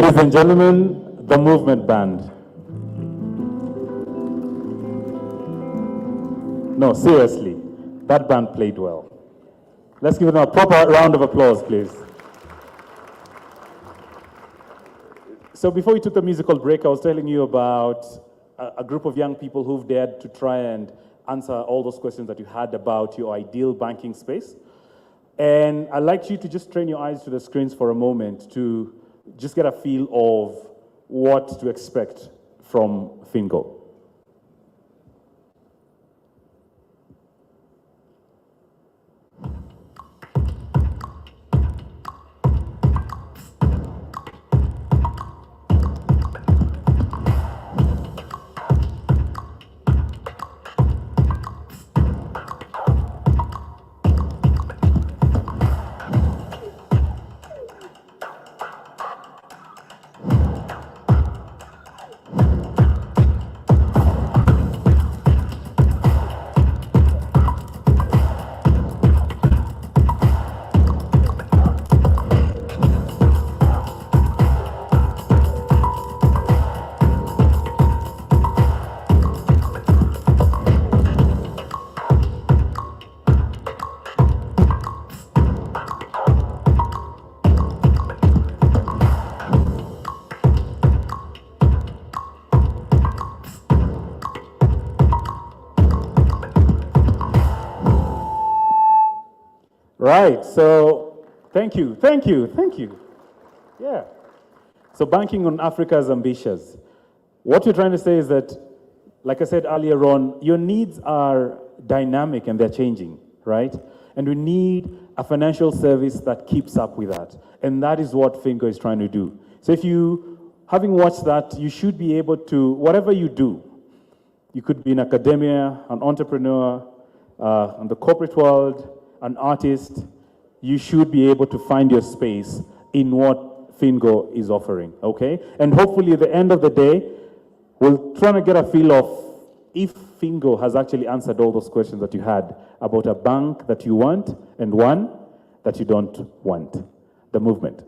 Ladies and gentlemen, the Movement Band. No, seriously, that band played well. Let's give them a proper round of applause, please. So before we took the musical break, I was telling you about a group of young people who've dared to try and answer all those questions that you had about your ideal banking space. And I'd like you to just train your eyes to the screens for a moment to just get a feel of what to expect from FINGO. Right, so thank you. Yeah. So banking on Africa is ambitious. What we're trying to say is that, like I said earlier on, your needs are dynamic and they're changing, right? And we need a financial service that keeps up with that. And that is what FINGO is trying to do. So if you, having watched that, you should be able to, whatever you do, you could be in academia, an entrepreneur, in the corporate world, an artist, you should be able to find your space in what FINGO is offering, okay? And hopefully at the end of the day, we'll try to get a feel of if FINGO has actually answered all those questions that you had about a bank that you want and one that you don't want, the movement.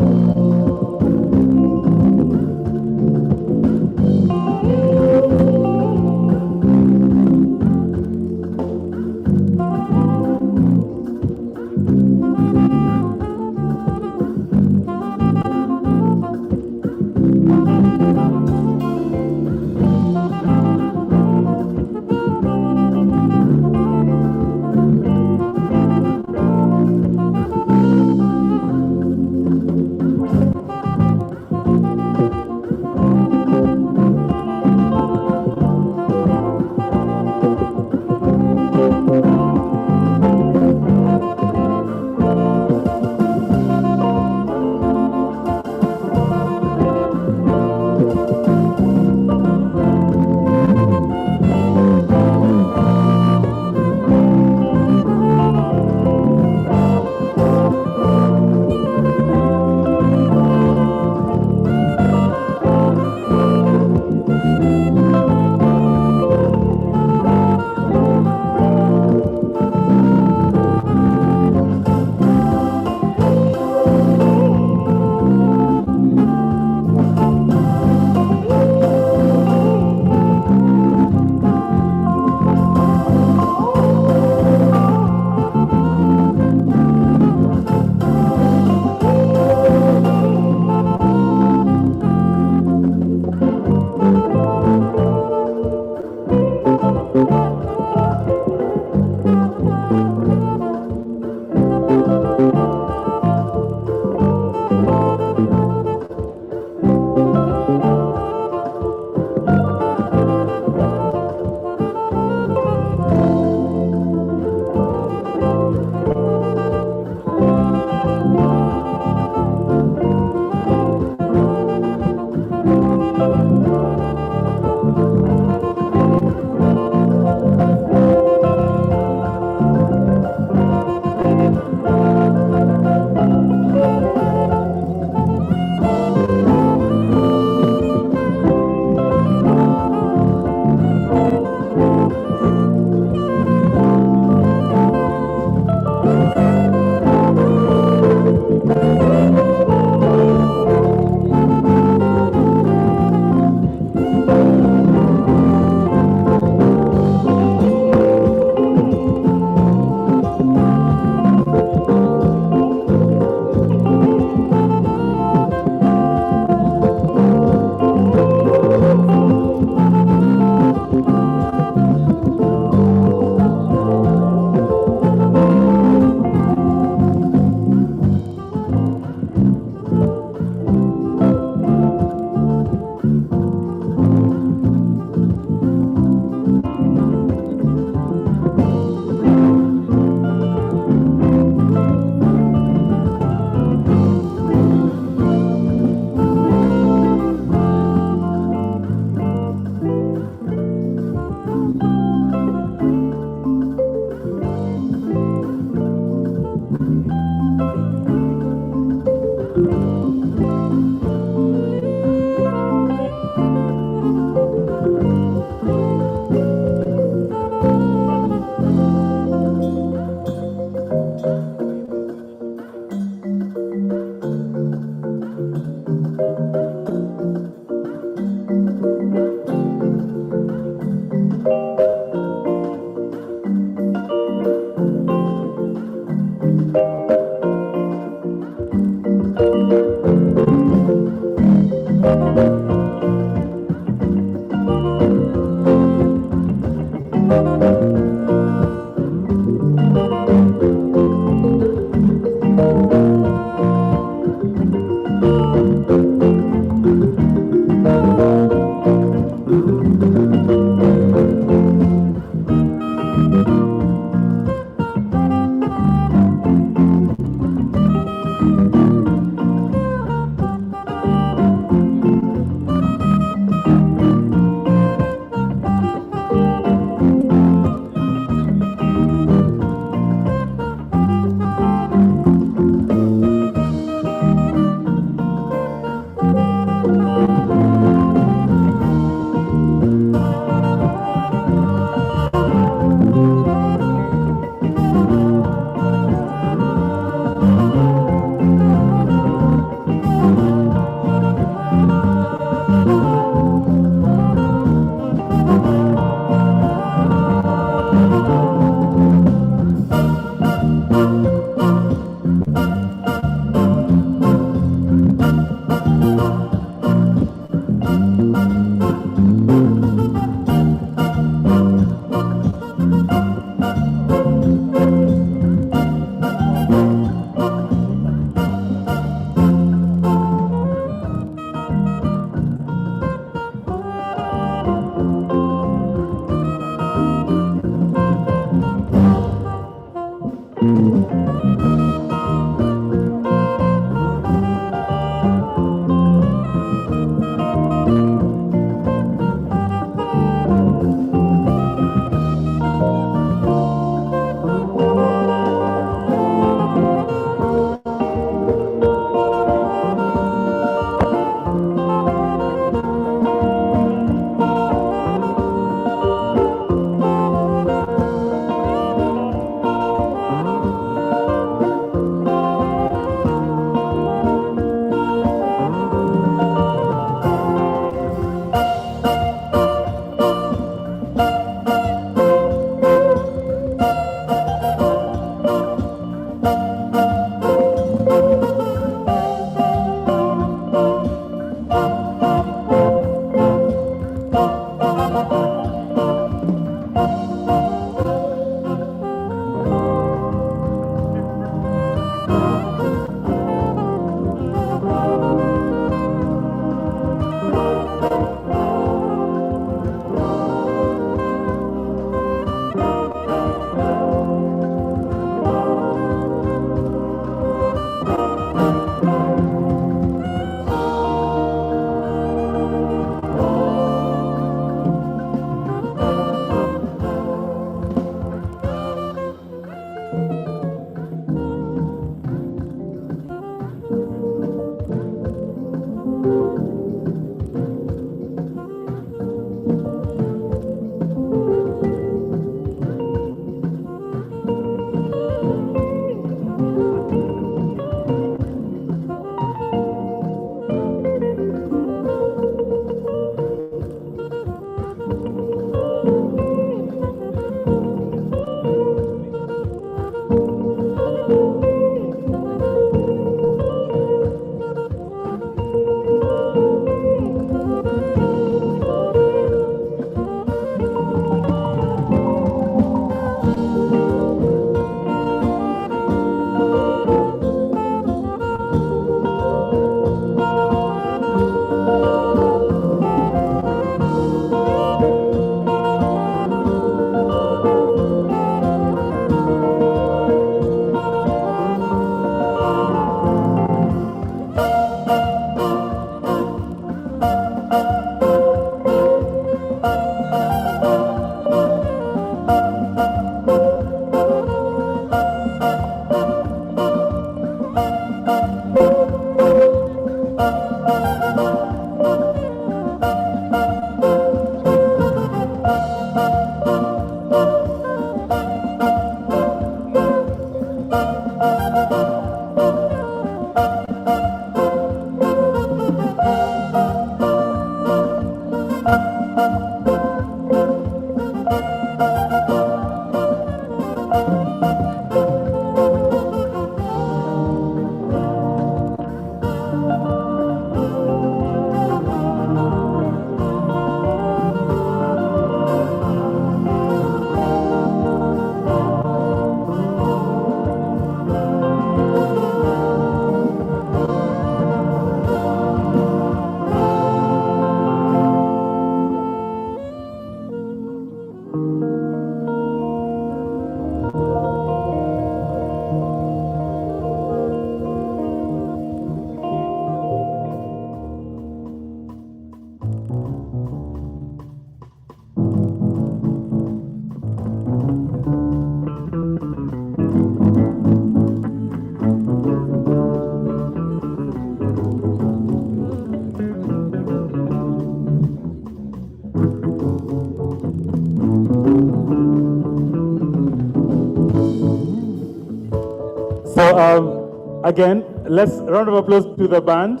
again, let's round of applause to the band.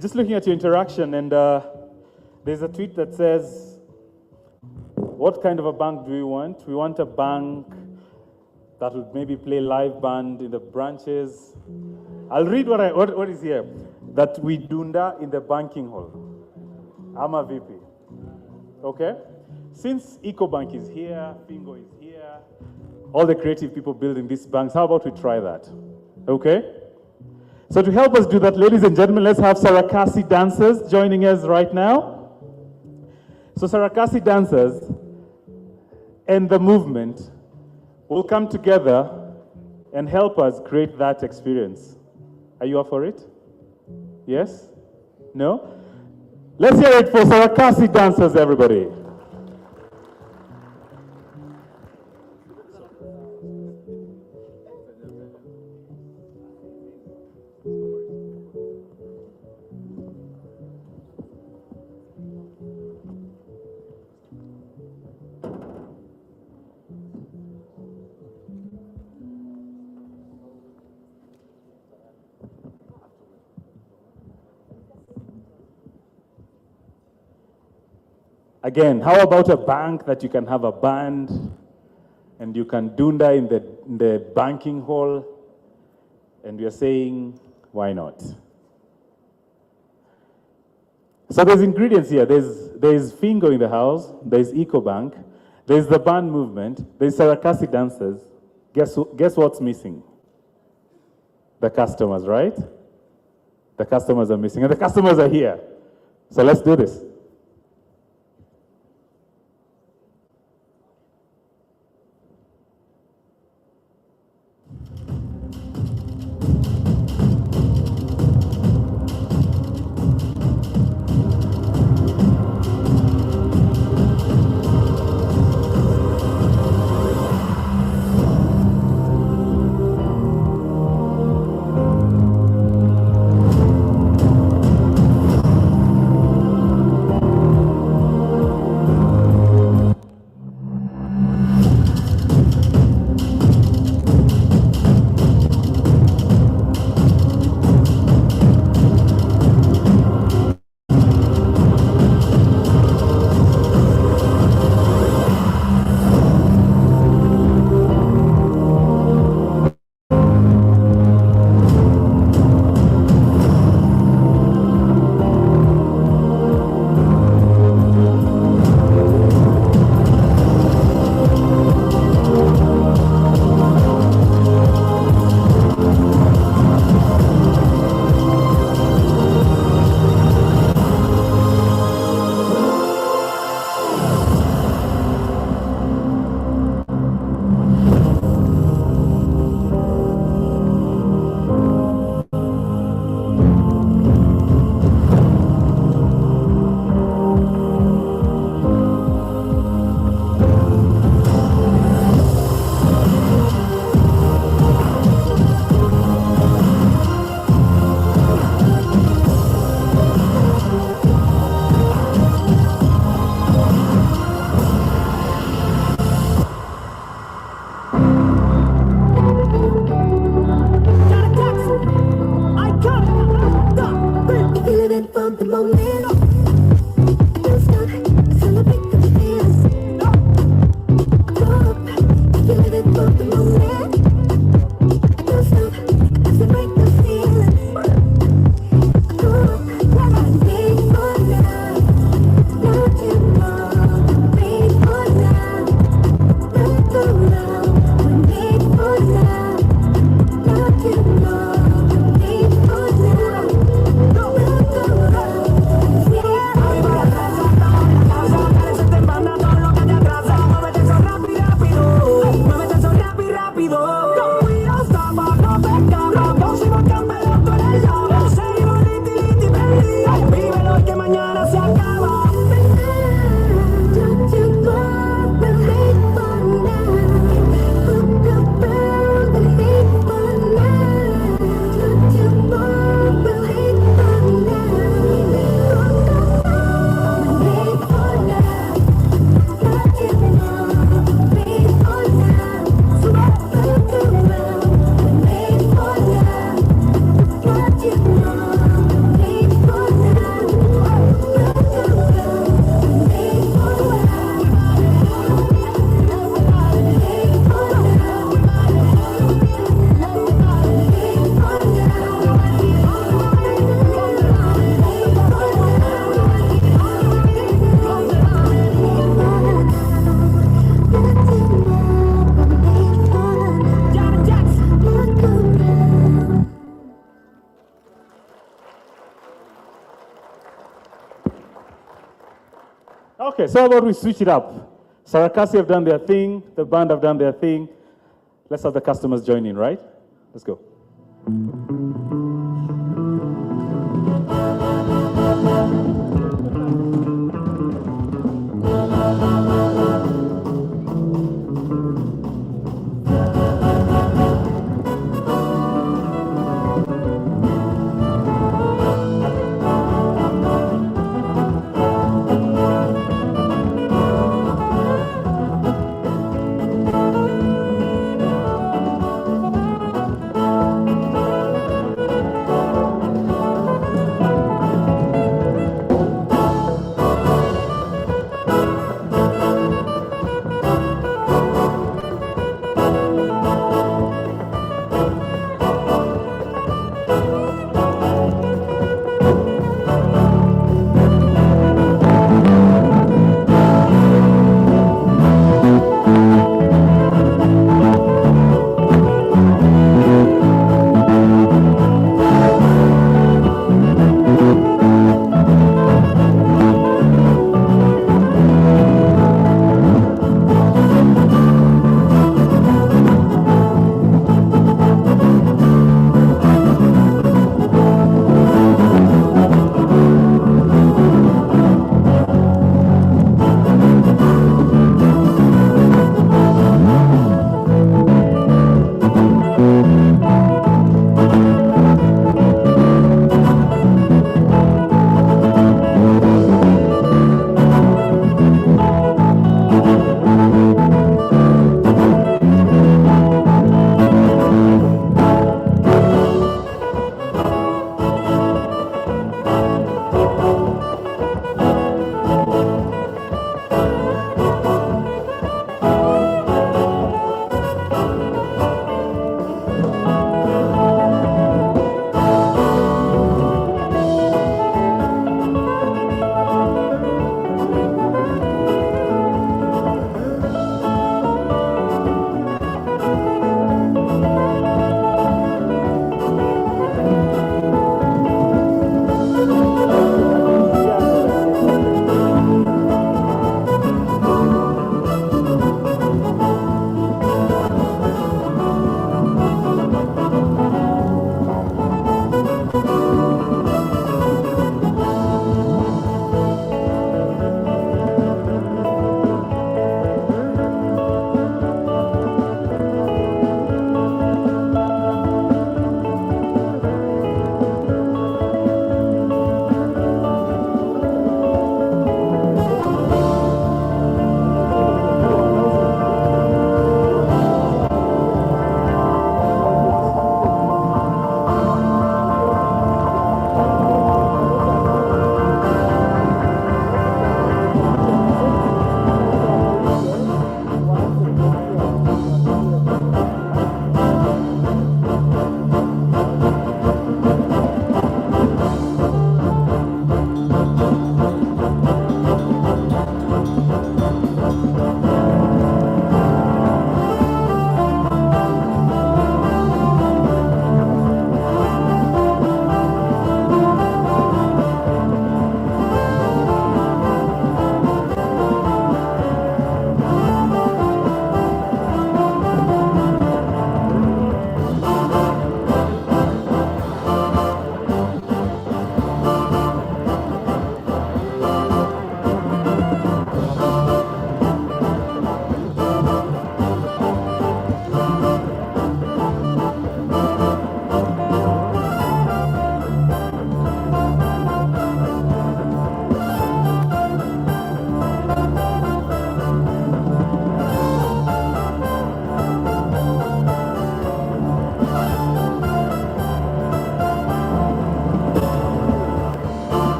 Just looking at your interaction, and there's a tweet that says, what kind of a bank do we want? We want a bank that would maybe play live band in the branches. I'll read what is here. That we dunda in the banking hall. I'm a VP. Okay? Since Ecobank is here, FINGO is here, all the creative people building these banks, how about we try that? Okay? So to help us do that, ladies and gentlemen, let's have Sarakasi dancers joining us right now. So Sarakasi dancers and the movement will come together and help us create that experience. Are you up for it? Yes? No? Let's hear it for Sarakasi dancers, everybody. Again, how about a bank that you can have a band and you can dunda in the banking hall, and we are saying, why not? So there's ingredients here. There's FINGO in the house, there's Ecobank, there's the band movement, there's Sarakasi dancers. Guess what's missing? The customers, right? The customers are missing, and the customers are here. So let's do this. Okay, so how about we switch it up? Sarakasi have done their thing, the band have done their thing. Let's have the customers join in, right? Let's go.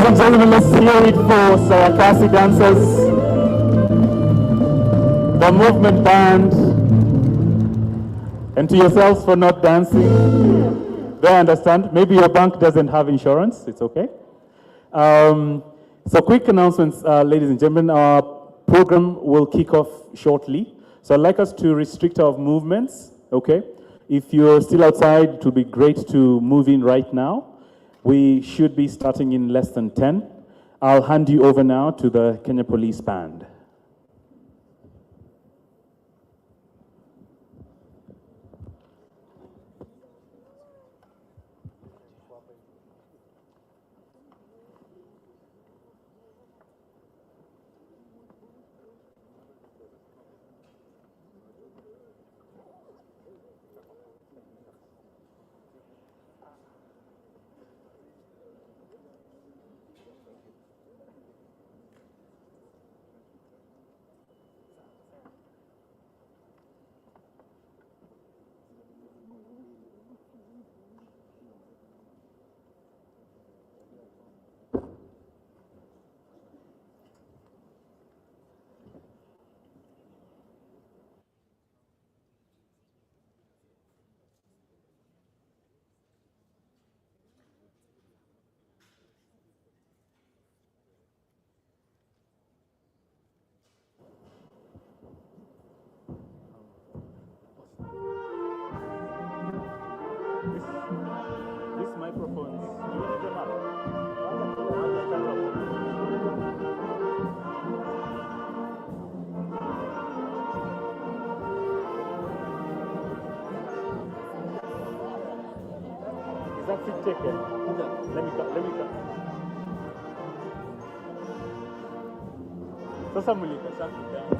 and gentlemen, let's hear it for Sarakasi dancers, the movement band, and to yourselves for not dancing. They understand. Maybe your bank doesn't have insurance. It's okay. So quick announcements, ladies and gentlemen. Our program will kick off shortly. So I'd like us to restrict our movements, okay? If you're still outside, it would be great to move in right now. We should be starting in less than 10. I'll hand you over now to the Kenya Police Band. These microphones, you need them up. Is that seat taken? Let me come. Sasa mlikasha kudance.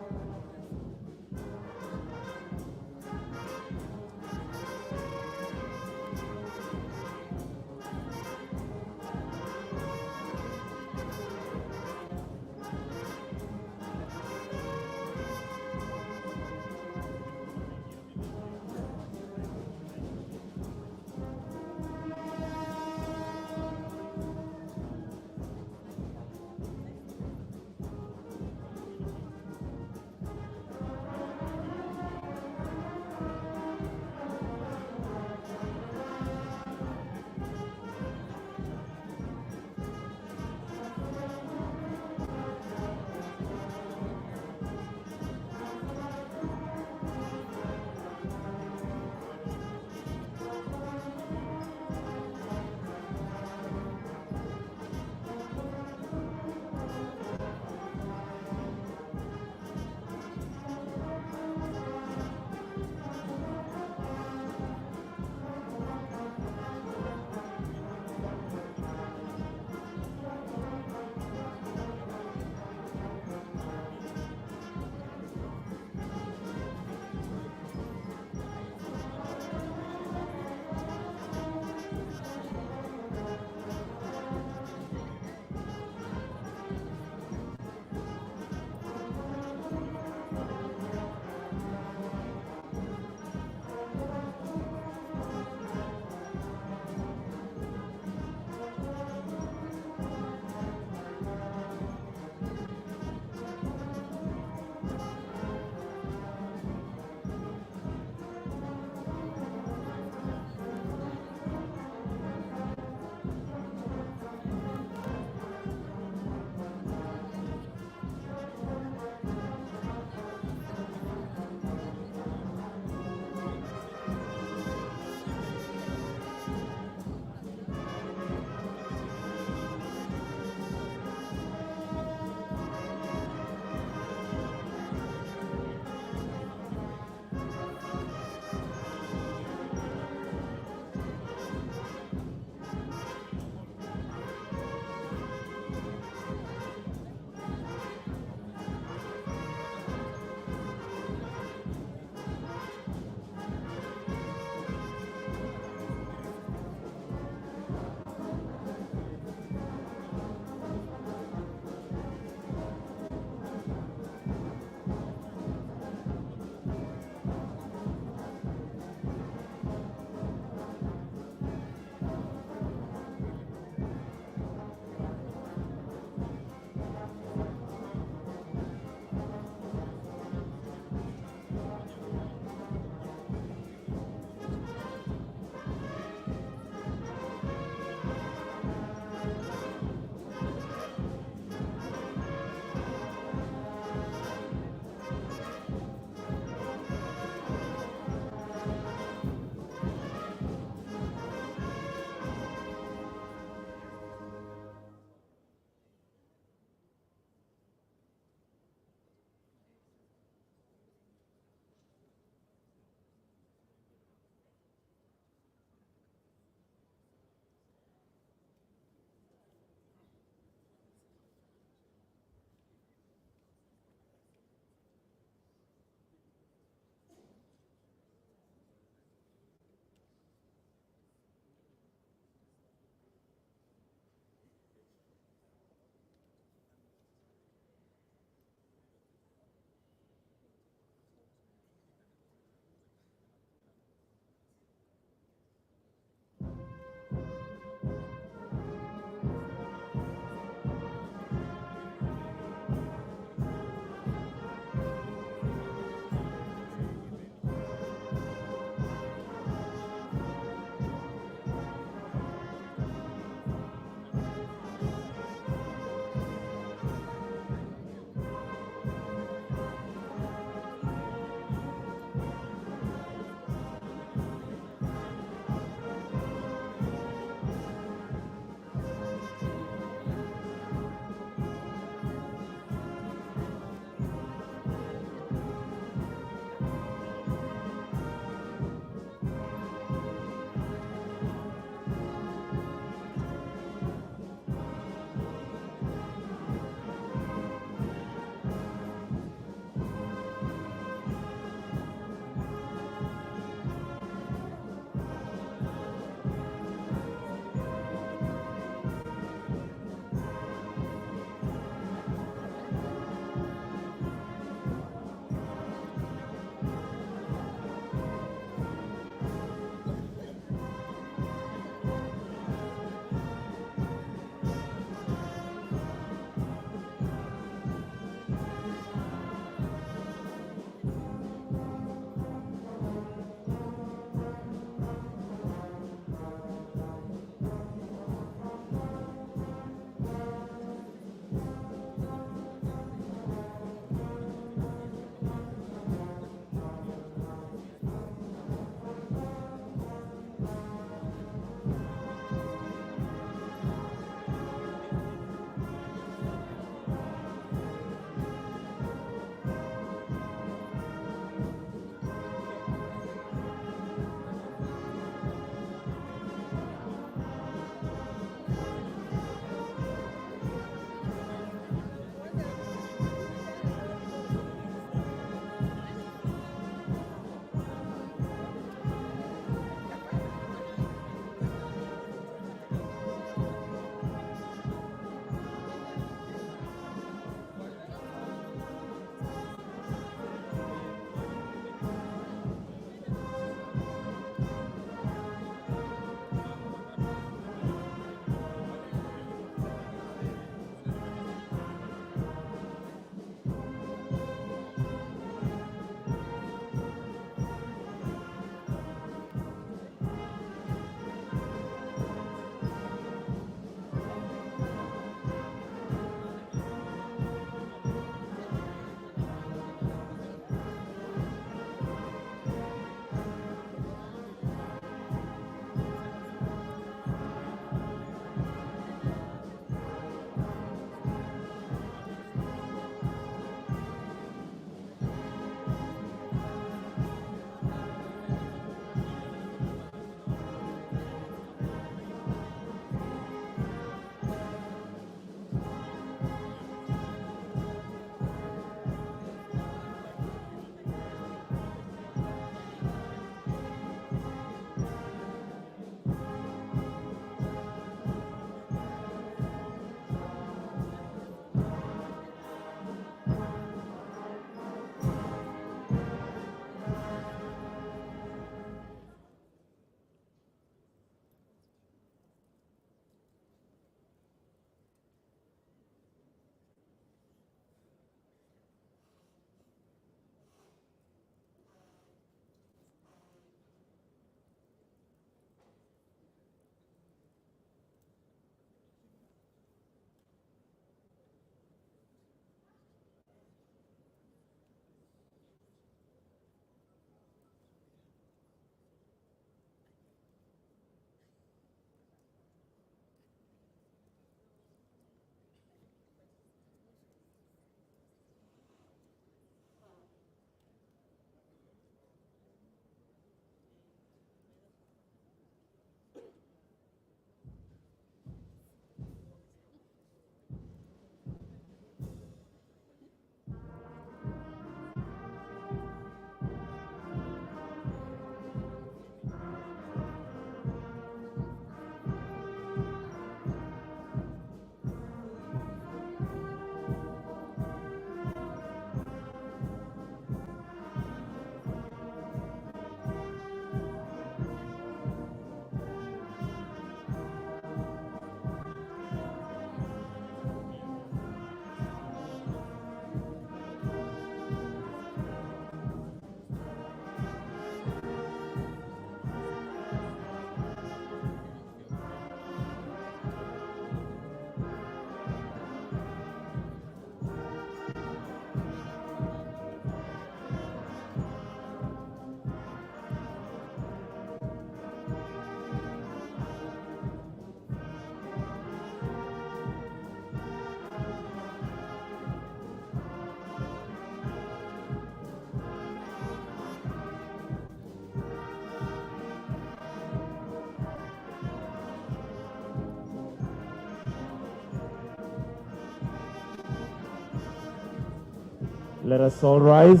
Let us all rise.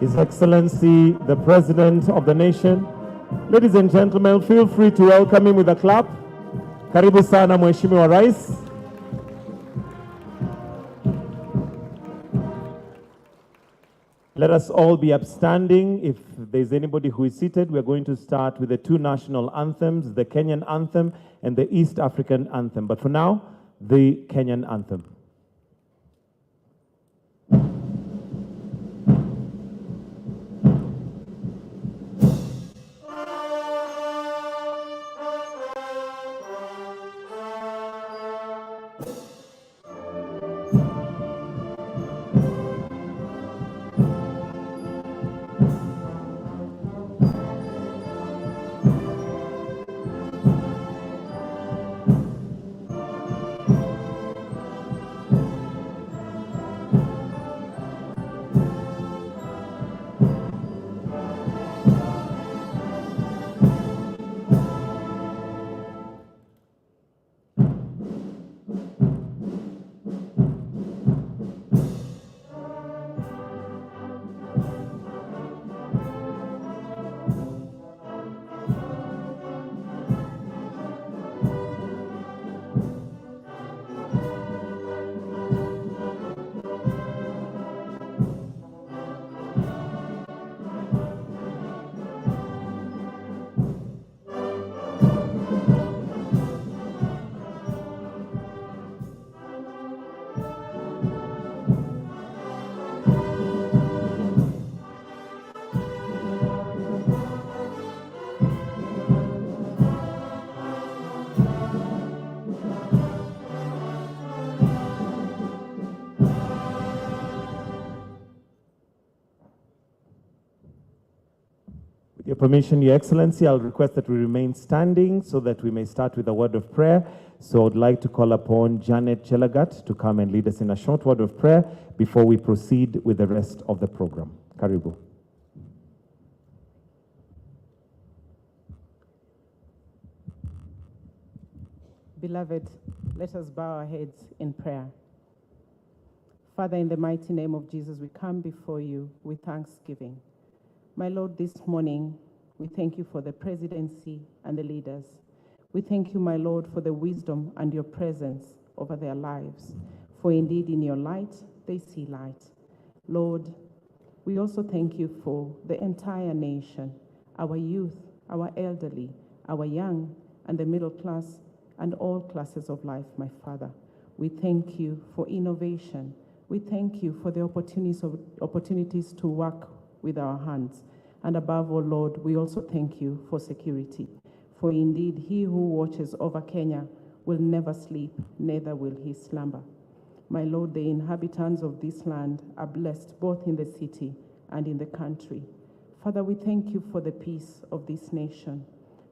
His Excellency, the President of the nation. Ladies and gentlemen, feel free to welcome him with a clap. Karibu sana Mheshimiwa Rais. Let us all be upstanding. If there's anybody who is seated, we're going to start with the two national anthems, the Kenyan anthem and the East African anthem. But for now, the Kenyan anthem. With your permission, Your Excellency, I'll request that we remain standing so that we may start with a word of prayer. So I'd like to call upon Janet Chelagat to come and lead us in a short word of prayer before we proceed with the rest of the program. Karibu. Beloved, let us bow our heads in prayer. Father, in the mighty name of Jesus, we come before you with thanksgiving. My Lord, this morning, we thank you for the presidency and the leaders. We thank you, my Lord, for the wisdom and your presence over their lives. For indeed, in your light, they see light. Lord, we also thank you for the entire nation, our youth, our elderly, our young, and the middle class, and all classes of life, my Father. We thank you for innovation. We thank you for the opportunities to work with our hands. And above all, Lord, we also thank you for security. For indeed, he who watches over Kenya will never sleep, neither will he slumber. My Lord, the inhabitants of this land are blessed both in the city and in the country. Father, we thank you for the peace of this nation.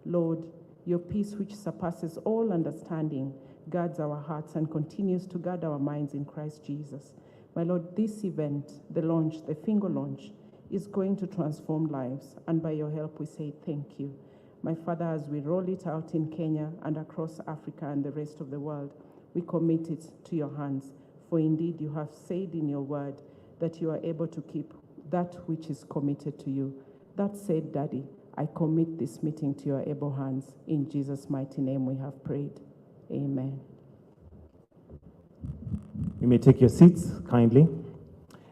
Lord, your peace which surpasses all understanding guards our hearts and continues to guard our minds in Christ Jesus. My Lord, this event, the launch, the FINGO launch, is going to transform lives, and by your help we say thank you. My Father, as we roll it out in Kenya and across Africa and the rest of the world, we commit it to your hands. For indeed you have said in your word that you are able to keep that which is committed to you. That said, Daddy, I commit this meeting to your able hands. In Jesus' mighty name we have prayed. Amen. You may take your seats kindly.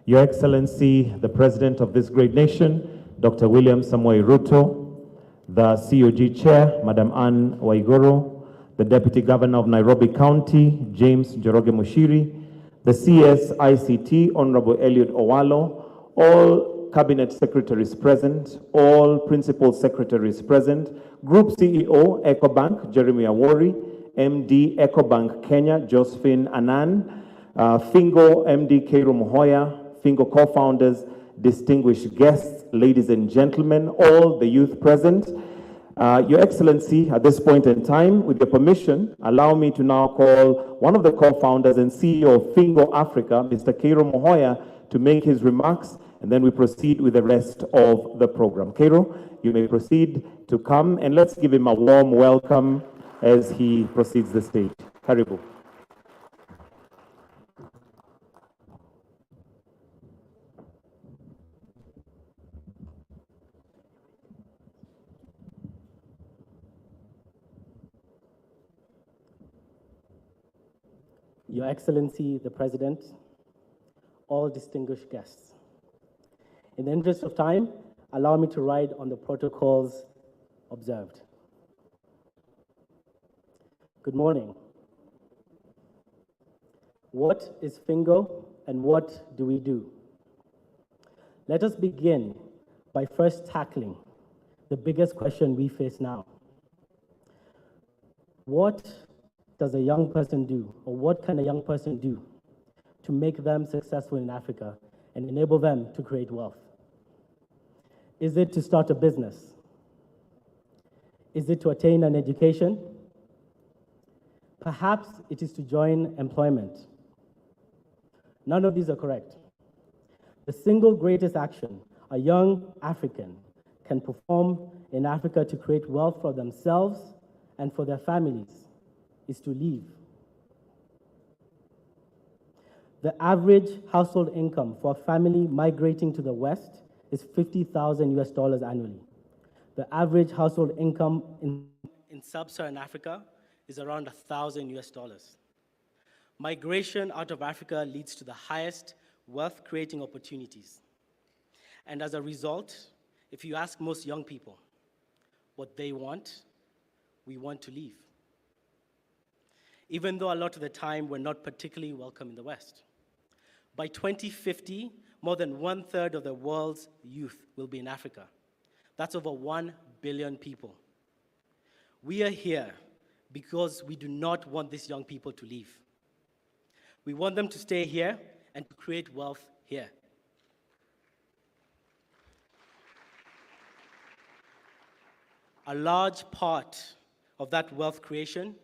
Your Excellency, the President of this great nation, Dr. William Samoei Ruto, the COG Chair, Madam Anne Waigoro, the Deputy Governor of Nairobi County, James Njoroge Mushiri, the CS ICT, Honorable Eliud Owalo, all Cabinet Secretaries present, all Principal Secretaries present, Group CEO, Ecobank, Jeremy Awori, MD, Ecobank Kenya, Josephine Anan, FINGO, MD, Keiro Muhoya, FINGO co-founders, distinguished guests, ladies and gentlemen, all the youth present. Your Excellency, at this point in time, with your permission, allow me to now call one of the co-founders and CEO of FINGO Africa, Mr. Keiro Muhoya, to make his remarks, and and then we proceed with the rest of the program. Cairo, you may proceed to come, and let's give him a warm welcome as he proceeds the stage. Karibu. Your Excellency, the President, all distinguished guests. In the interest of time, allow me to ride on the protocols observed. Good morning. What is FINGO and what do we do? Let us begin by first tackling the biggest question we face now. What does a young person do, or what can a young person do to make them successful in Africa and enable them to create wealth? Is it to start a business? Is it to attain an education? Perhaps it is to join employment. None of these are correct. The single greatest action a young African can perform in Africa to create wealth for themselves and for their families is to leave. The average household income for a family migrating to the West is $50,000 annually. The average household income in sub-Saharan Africa is around $1,000. Migration out of Africa leads to the highest wealth-creating opportunities. And as a result, if you ask most young people what they want, we want to leave. Even though a lot of the time we're not particularly welcome in the West. By 2050, more than 1/3 of the world's youth will be in Africa. That's over 1 billion people. We are here because we do not want these young people to leave. We want them to stay here and to create wealth here. A large part of that wealth creation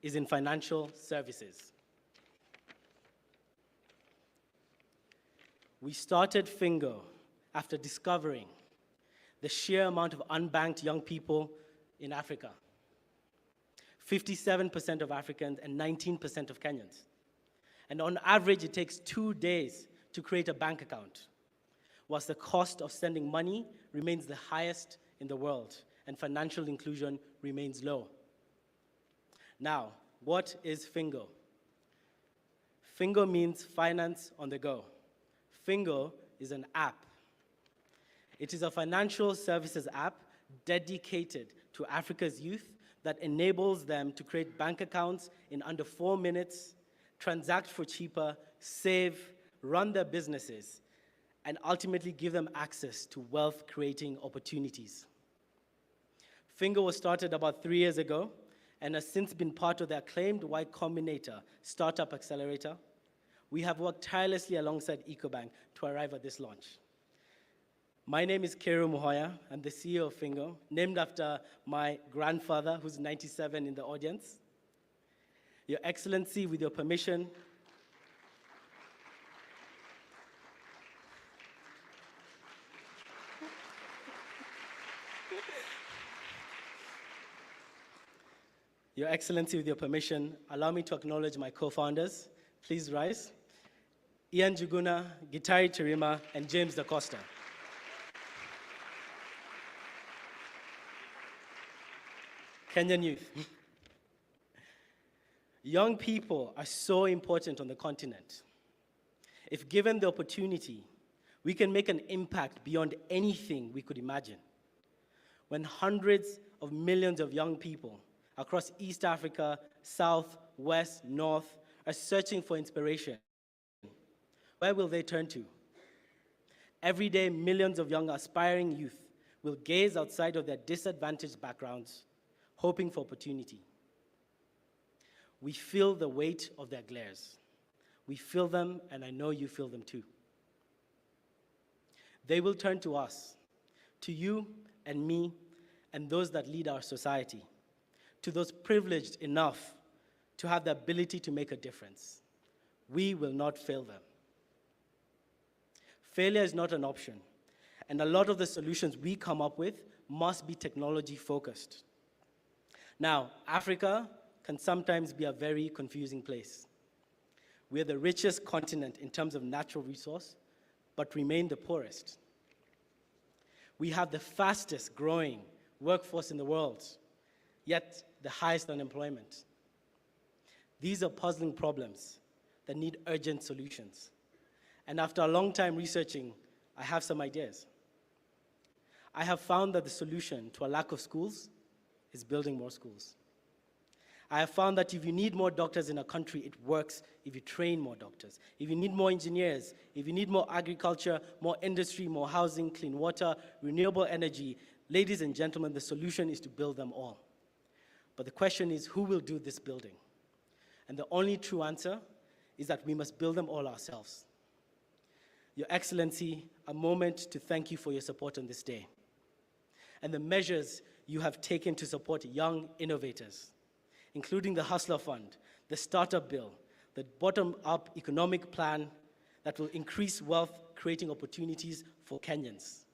is in financial services. We started FINGO after discovering the sheer amount of unbanked young people in Africa. 57% of Africans and 19% of Kenyans. And on average, it takes 2 days to create a bank account, whilst the cost of sending money remains the highest in the world and financial inclusion remains low. Now, what is FINGO? FINGO means finance on the go. FINGO is an app. It is a financial services app dedicated to Africa's youth that enables them to create bank accounts in under 4 minutes, transact for cheaper, save, run their businesses, and ultimately give them access to wealth-creating opportunities. FINGO was started about 3 years ago and has since been part of the acclaimed Y Combinator startup accelerator. We have worked tirelessly alongside Ecobank to arrive at this launch. My name is Cairo Muhoya. I'm the CEO of FINGO, named after my grandfather, who's 97 in the audience. Your Excellency, with your permission, Your Excellency, with your permission, allow me to acknowledge my co-founders. Please rise. Ian Juguna, Gitari Chirima, and James Da Costa. Kenyan youth. Young people are so important on the continent. If given the opportunity, we can make an impact beyond anything we could imagine. When hundreds of millions of young people across East Africa, South, West, North, are searching for inspiration, where will they turn to? Every day, millions of young aspiring youth will gaze outside of their disadvantaged backgrounds, hoping for opportunity. We feel the weight of their glares. We feel them, and I know you feel them too. They will turn to us, to you and me, and those that lead our society, to those privileged enough to have the ability to make a difference. We will not fail them. Failure is not an option, and a lot of the solutions we come up with must be technology focused. Now, Africa can sometimes be a very confusing place. We are the richest continent in terms of natural resource, but remain the poorest. We have the fastest growing workforce in the world, yet the highest unemployment. These are puzzling problems that need urgent solutions. And after a long time researching, I have some ideas. I have found that the solution to a lack of schools is building more schools. I have found that if you need more doctors in a country, it works if you train more doctors. If you need more engineers, if you need more agriculture, more industry, more housing, clean water, renewable energy, ladies and gentlemen, the solution is to build them all. But the question is, who will do this building? And the only true answer is that we must build them all ourselves. Your Excellency, a moment to thank you for your support on this day and the measures you have taken to support young innovators, including the Hustler Fund, the Startup Bill, the bottom-up economic plan that will increase wealth, creating opportunities for Kenyans,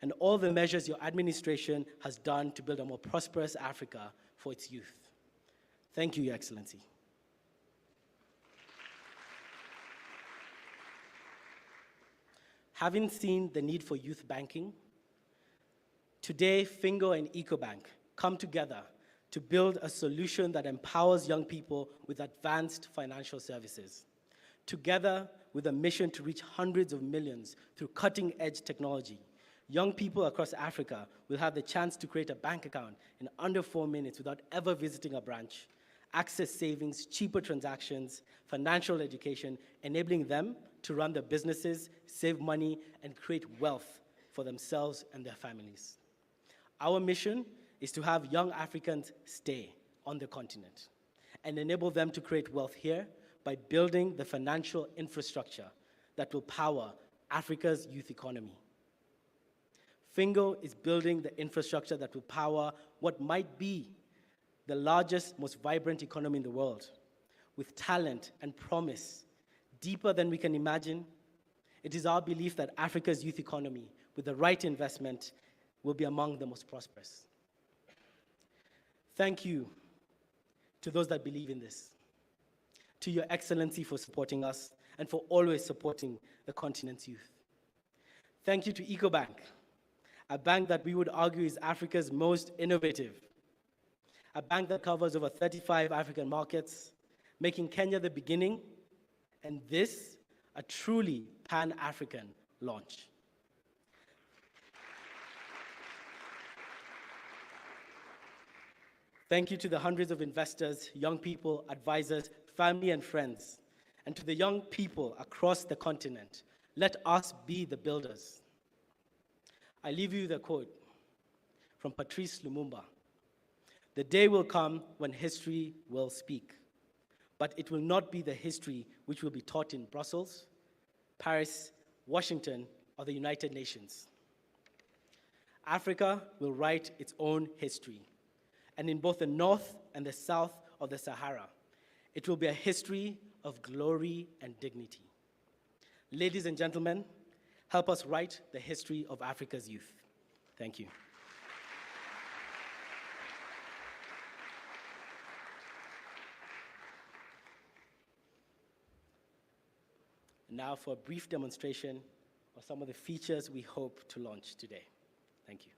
and all the measures your administration has done to build a more prosperous Africa for its youth. Thank you, Your Excellency. Having seen the need for youth banking, today FINGO and Ecobank come together to build a solution that empowers young people with advanced financial services. Together with a mission to reach hundreds of millions through cutting-edge technology, young people across Africa will have the chance to create a bank account in under 4 minutes without ever visiting a branch, access savings, cheaper transactions, financial education, enabling them to run their businesses, save money, and create wealth for themselves and their families. Our mission is to have young Africans stay on the continent and enable them to create wealth here by building the financial infrastructure that will power Africa's youth economy. FINGO is building the infrastructure that will power what might be the largest, most vibrant economy in the world, with talent and promise deeper than we can imagine. It is our belief that Africa's youth economy, with the right investment, will be among the most prosperous. Thank you to those that believe in this, to Your Excellency for supporting us and for always supporting the continent's youth. Thank you to Ecobank, a bank that we would argue is Africa's most innovative, a bank that covers over 35 African markets, making Kenya the beginning, and this a truly Pan-African launch. Thank you to the hundreds of investors, young people, advisors, family and friends, and to the young people across the continent. Let us be the builders. I leave you with a quote from Patrice Lumumba. The day will come when history will speak, but it will not be the history which will be taught in Brussels, Paris, Washington, or the United Nations. Africa will write its own history, and in both the north and the south of the Sahara, it will be a history of glory and dignity. Ladies and gentlemen, help us write the history of Africa's youth. Thank you. Now for a brief demonstration of some of the features we hope to launch today. Thank you.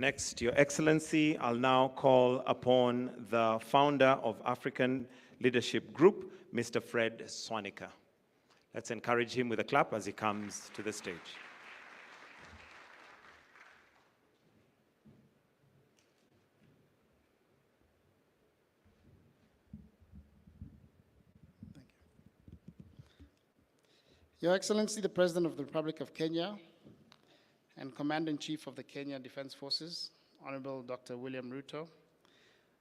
Next, Your Excellency, I'll now call upon the founder of African Leadership Group, Mr. Fred Swanika. Let's encourage him with a clap as he comes to the stage. Your Excellency, the President of the Republic of Kenya and Commander-in-Chief of the Kenya Defense Forces, Honorable Dr. William Ruto,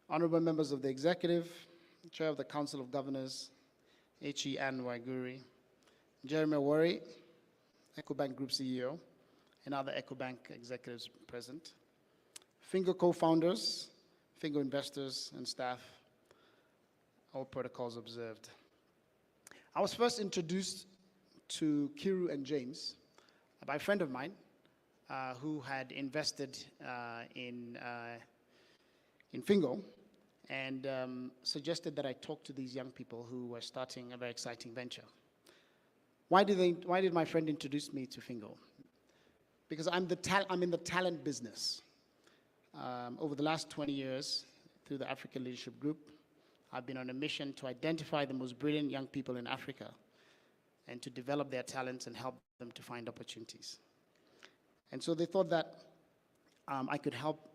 honorable members of the Executive, Chair of the Council of Governors, H.E. Ann Waiguri, Jeremy Worry, Ecobank Group CEO, and other Ecobank executives present, FINGO co-founders, FINGO investors and staff, all protocols observed. I was first introduced to Kiru and James by a friend of mine who had invested in FINGO and suggested that I talk to these young people who were starting a very exciting venture. Why did my friend introduce me to FINGO? Because I'm in the talent business. Over the last 20 years, through the African Leadership Group, I've been on a mission to identify the most brilliant young people in Africa and to develop their talents and help them to find opportunities. And so they thought that I could help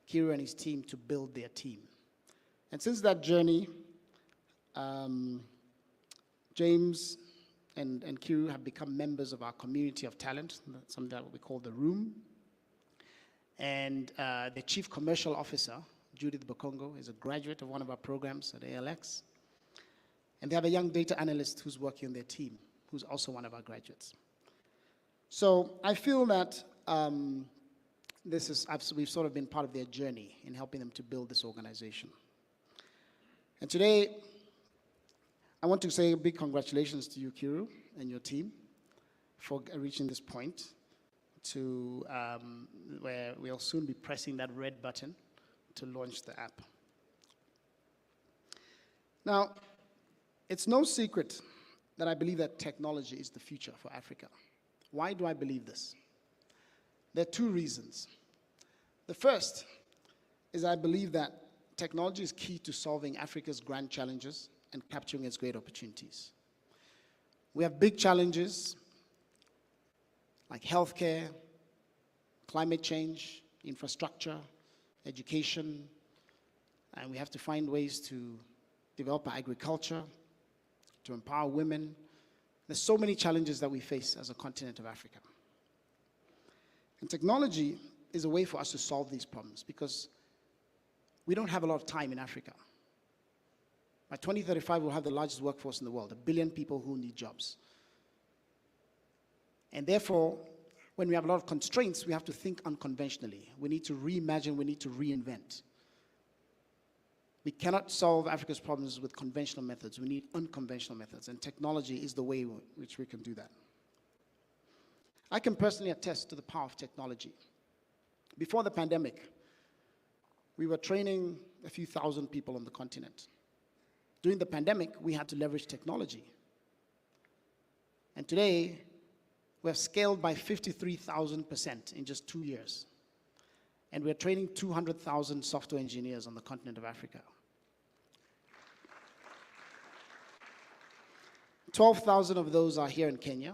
Kiru and his team to build their team. And since that journey, James and Kiru have become members of our community of talent, something that we call the Room. And the Chief Commercial Officer, Judith Bokongo, is a graduate of one of our programs at ALX. And they have a young data analyst who's working on their team, who's also one of our graduates. So I feel that we've sort of been part of their journey in helping them to build this organization. And today, I want to say a big congratulations to you, Kiru, and your team for reaching this point to where we'll soon be pressing that red button to launch the app. Now, it's no secret that I believe that technology is the future for Africa. Why do I believe this? There are two reasons. The first is I believe that technology is key to solving Africa's grand challenges and capturing its great opportunities. We have big challenges like healthcare, climate change, infrastructure, education, and we have to find ways to develop our agriculture, to empower women. There's so many challenges that we face as a continent of Africa. And technology is a way for us to solve these problems because we don't have a lot of time in Africa. By 2035, we'll have the largest workforce in the world, 1 billion people who need jobs. And therefore, when we have a lot of constraints, we have to think unconventionally. We need to reimagine, we need to reinvent. We cannot solve Africa's problems with conventional methods. We need unconventional methods, and technology is the way in which we can do that. I can personally attest to the power of technology. Before the pandemic, we were training a few thousand people on the continent. During the pandemic, we had to leverage technology. And today, we have scaled by 53,000% in just 2 years. And we're training 200,000 software engineers on the continent of Africa. 12,000 of those are here in Kenya,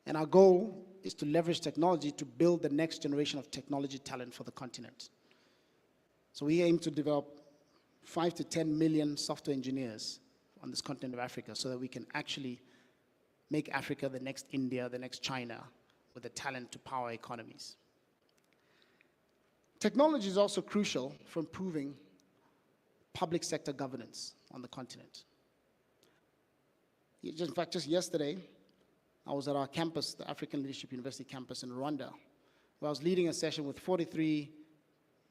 and our goal is to leverage technology to build the next generation of technology talent for the continent. So we aim to develop 5 to 10 million software engineers on this continent of Africa so that we can actually make Africa the next India, the next China, with the talent to power economies. Technology is also crucial for improving public sector governance on the continent. In fact, just yesterday, I was at our campus, the African Leadership University campus in Rwanda, where I was leading a session with 43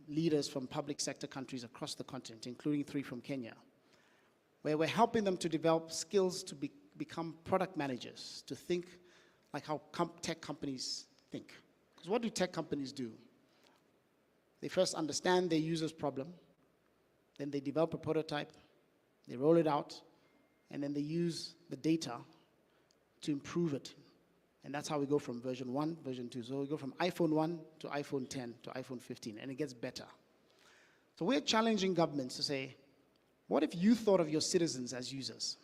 leaders from public sector countries across the continent, including 3 from Kenya, where we're helping them to develop skills to become product managers, to think like how tech companies think. Because what do tech companies do? They first understand their user's problem, then they develop a prototype, they roll it out, and then they use the data to improve it And that's how we go from version 1, version 2. So we go from iPhone 1 to iPhone 10 to iPhone 15, and it gets better. So we're challenging governments to say, what if you thought of your citizens as users?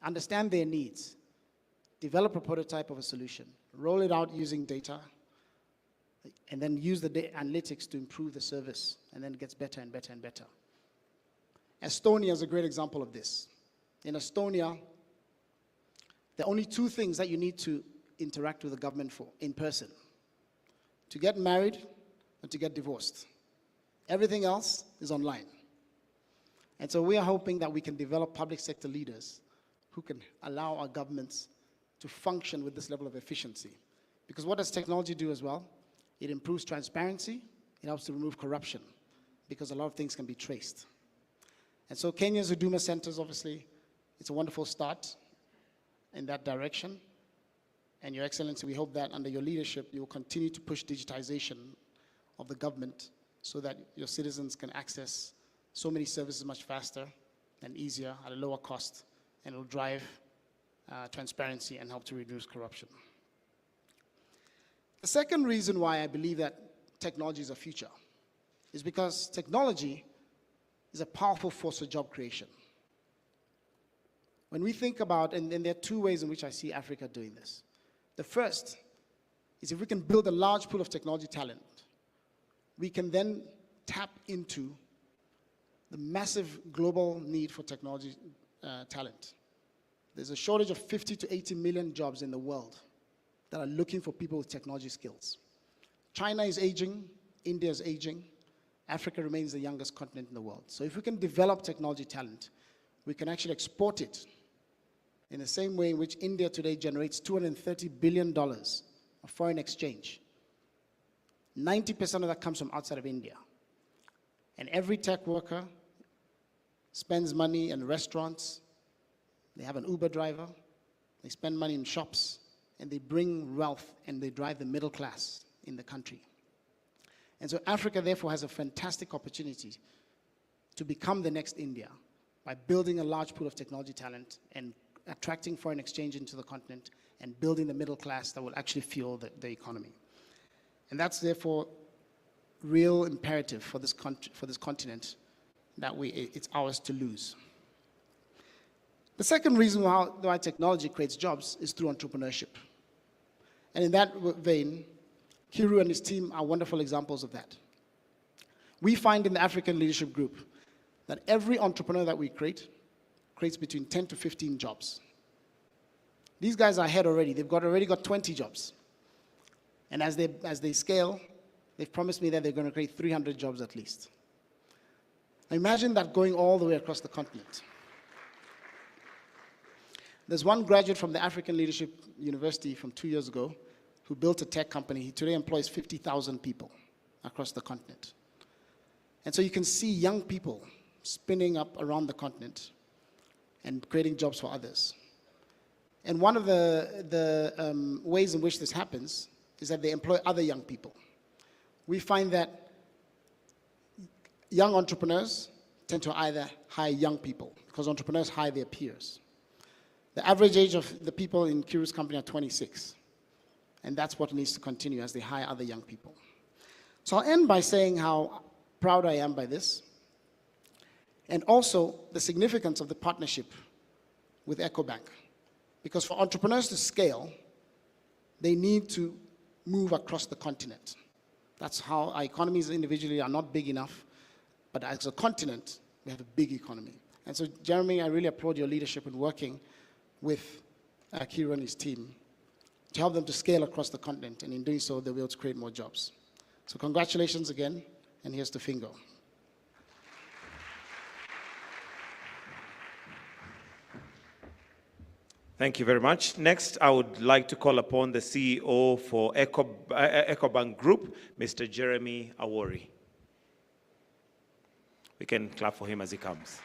Understand their needs, develop a prototype of a solution, roll it out using data, and then use the analytics to improve the service, and then it gets better and better and better. Estonia is a great example of this. In Estonia, there are only 2 things that you need to interact with the government for in person: to get married and to get divorced. Everything else is online. And so we are hoping that we can develop public sector leaders who can allow our governments to function with this level of efficiency. Because what does technology do as well? It improves transparency, it helps to remove corruption, because a lot of things can be traced. And so Kenya's Huduma centers, obviously, it's a wonderful start in that direction. And Your Excellency, we hope that under your leadership, you will continue to push digitization of the government so that your citizens can access so many services much faster and easier at a lower cost, and it will drive transparency and help to reduce corruption. The second reason why I believe that technology is a future is because technology is a powerful force for job creation. When we think about, and there are 2 ways in which I see Africa doing this. The first is if we can build a large pool of technology talent, we can then tap into the massive global need for technology talent. There's a shortage of 50 to 80 million jobs in the world that are looking for people with technology skills. China is aging, India is aging, Africa remains the youngest continent in the world. So if we can develop technology talent, we can actually export it in the same way in which India today generates $230 billion of foreign exchange. 90% of that comes from outside of India. And every tech worker spends money in restaurants, they have an Uber driver, they spend money in shops, and they bring wealth and they drive the middle class in the country. And so Africa, therefore, has a fantastic opportunity to become the next India by building a large pool of technology talent and attracting foreign exchange into the continent and building the middle class that will actually fuel the economy. And that's, therefore, real imperative for this continent that it's ours to lose. The second reason why technology creates jobs is through entrepreneurship. And in that vein, Kiru and his team are wonderful examples of that. We find in the African Leadership Group that every entrepreneur that we creates between 10 to 15 jobs. These guys are ahead already. They've already got 20 jobs. And as they scale, they've promised me that they're going to create 300 jobs at least. Now imagine that going all the way across the continent. There's one graduate from the African Leadership University from 2 years ago who built a tech company. He today employs 50,000 people across the continent. And so you can see young people spinning up around the continent and creating jobs for others. And one of the ways in which this happens is that they employ other young people. We find that young entrepreneurs tend to either hire young people because entrepreneurs hire their peers. The average age of the people in Kiru's company are 26. And that's what needs to continue as they hire other young people. So I'll end by saying how proud I am by this, and also the significance of the partnership with Ecobank. Because for entrepreneurs to scale, they need to move across the continent. That's how our economies individually are not big enough, but as a continent, we have a big economy. And so, Jeremy, I really applaud your leadership in working with Kiru and his team to help them to scale across the continent, and in doing so, they'll be able to create more jobs. So congratulations again, and here's to FINGO. Thank you very much. Next, I would like to call upon the CEO for Ecobank Group, Mr. Jeremy Awori. We can clap for him as he comes.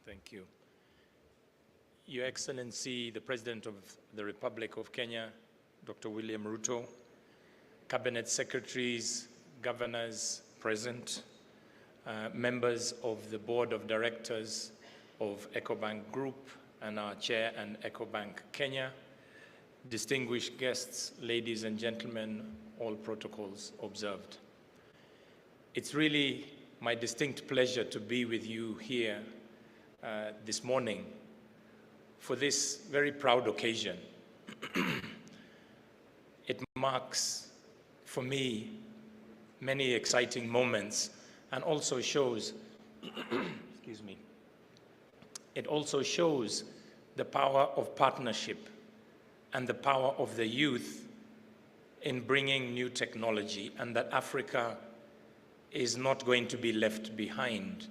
Thank you. Your Excellency, the President of the Republic of Kenya, Dr. William Ruto, Cabinet Secretaries, Governors present, members of the Board of Directors of Ecobank Group and our Chair and Ecobank Kenya, distinguished guests, ladies and gentlemen, all protocols observed. It's really my distinct pleasure to be with you here this morning for this very proud occasion. It marks, for me, many exciting moments and also shows, excuse me, it also shows the power of partnership and the power of the youth in bringing new technology, and that Africa is not going to be left behind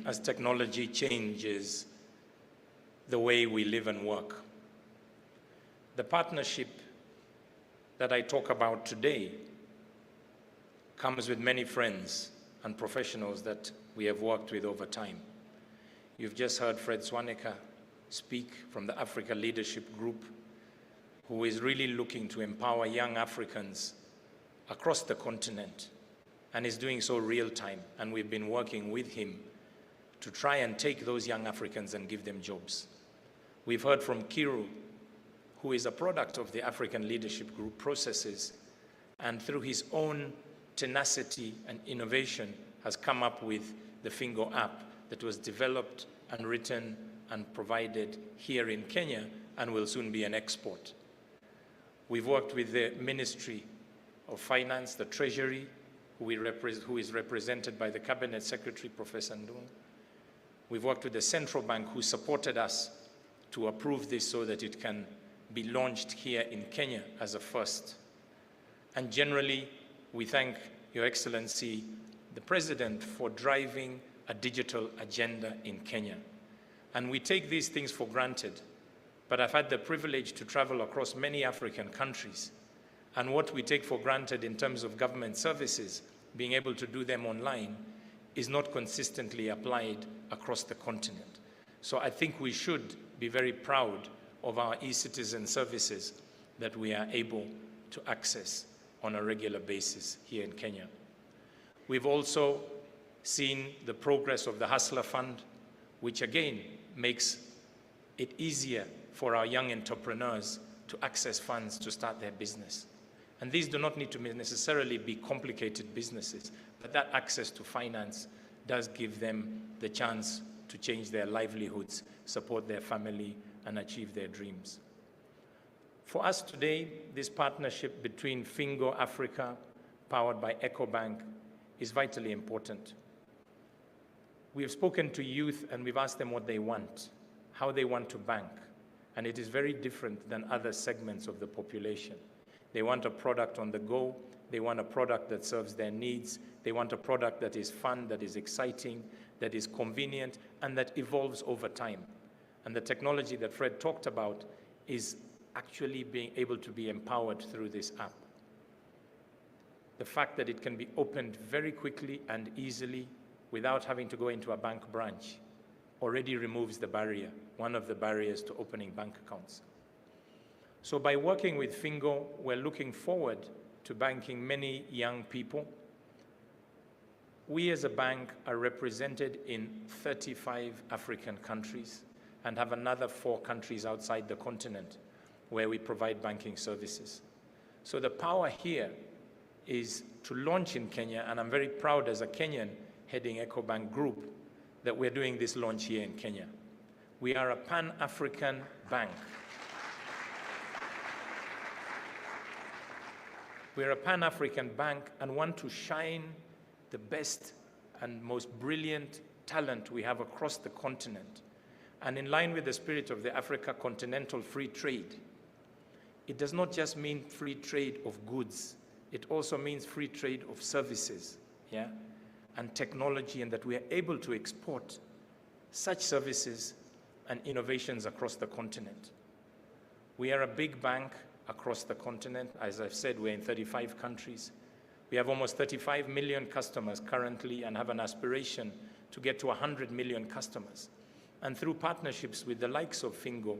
as technology changes the way we live and work. The partnership that I talk about today comes with many friends and professionals that we have worked with over time. You've just heard Fred Swaneker speak from the Africa Leadership Group, who is really looking to empower young Africans across the continent, and is doing so real time. And we've been working with him to try and take those young Africans and give them jobs. We've heard from Kiru, who is a product of the African Leadership Group processes, and through his own tenacity and innovation has come up with the FINGO app that was developed and written and provided here in Kenya and will soon be an export. We've worked with the Ministry of Finance, the Treasury, who is represented by the Cabinet Secretary, Professor Ndung. We've worked with the Central Bank, who supported us to approve this so that it can be launched here in Kenya as a first. And generally, we thank Your Excellency, the President, for driving a digital agenda in Kenya. And we take these things for granted, but I've had the privilege to travel across many African countries. And what we take for granted in terms of government services, being able to do them online, is not consistently applied across the continent. So I think we should be very proud of our e-citizen services that we are able to access on a regular basis here in Kenya. We've also seen the progress of the Hustler Fund, which again makes it easier for our young entrepreneurs to access funds to start their business. And these do not need to necessarily be complicated businesses, but that access to finance does give them the chance to change their livelihoods, support their family, and achieve their dreams. For us today, this partnership between FINGO Africa, powered by Ecobank, is vitally important. We have spoken to youth and we've asked them what they want, how they want to bank, and it is very different than other segments of the population. They want a product on the go, they want a product that serves their needs, they want a product that is fun, that is exciting, that is convenient, and that evolves over time. And the technology that Fred talked about is actually being able to be empowered through this app. The fact that it can be opened very quickly and easily without having to go into a bank branch already removes the barrier, one of the barriers to opening bank accounts. So by working with FINGO, we're looking forward to banking many young people. We as a bank are represented in 35 African countries and have another 4 countries outside the continent where we provide banking services. So the power here is to launch in Kenya, and I'm very proud as a Kenyan heading Ecobank Group that we're doing this launch here in Kenya. We are a Pan-African bank. We're a Pan-African bank and want to shine the best and most brilliant talent we have across the continent. And in line with the spirit of the Africa Continental Free Trade, it does not just mean free trade of goods, it also means free trade of services, yeah, and technology, and that we are able to export such services and innovations across the continent. We are a big bank across the continent. As I've said, we're in 35 countries. We have almost 35 million customers currently and have an aspiration to get to 100 million customers. And through partnerships with the likes of FINGO,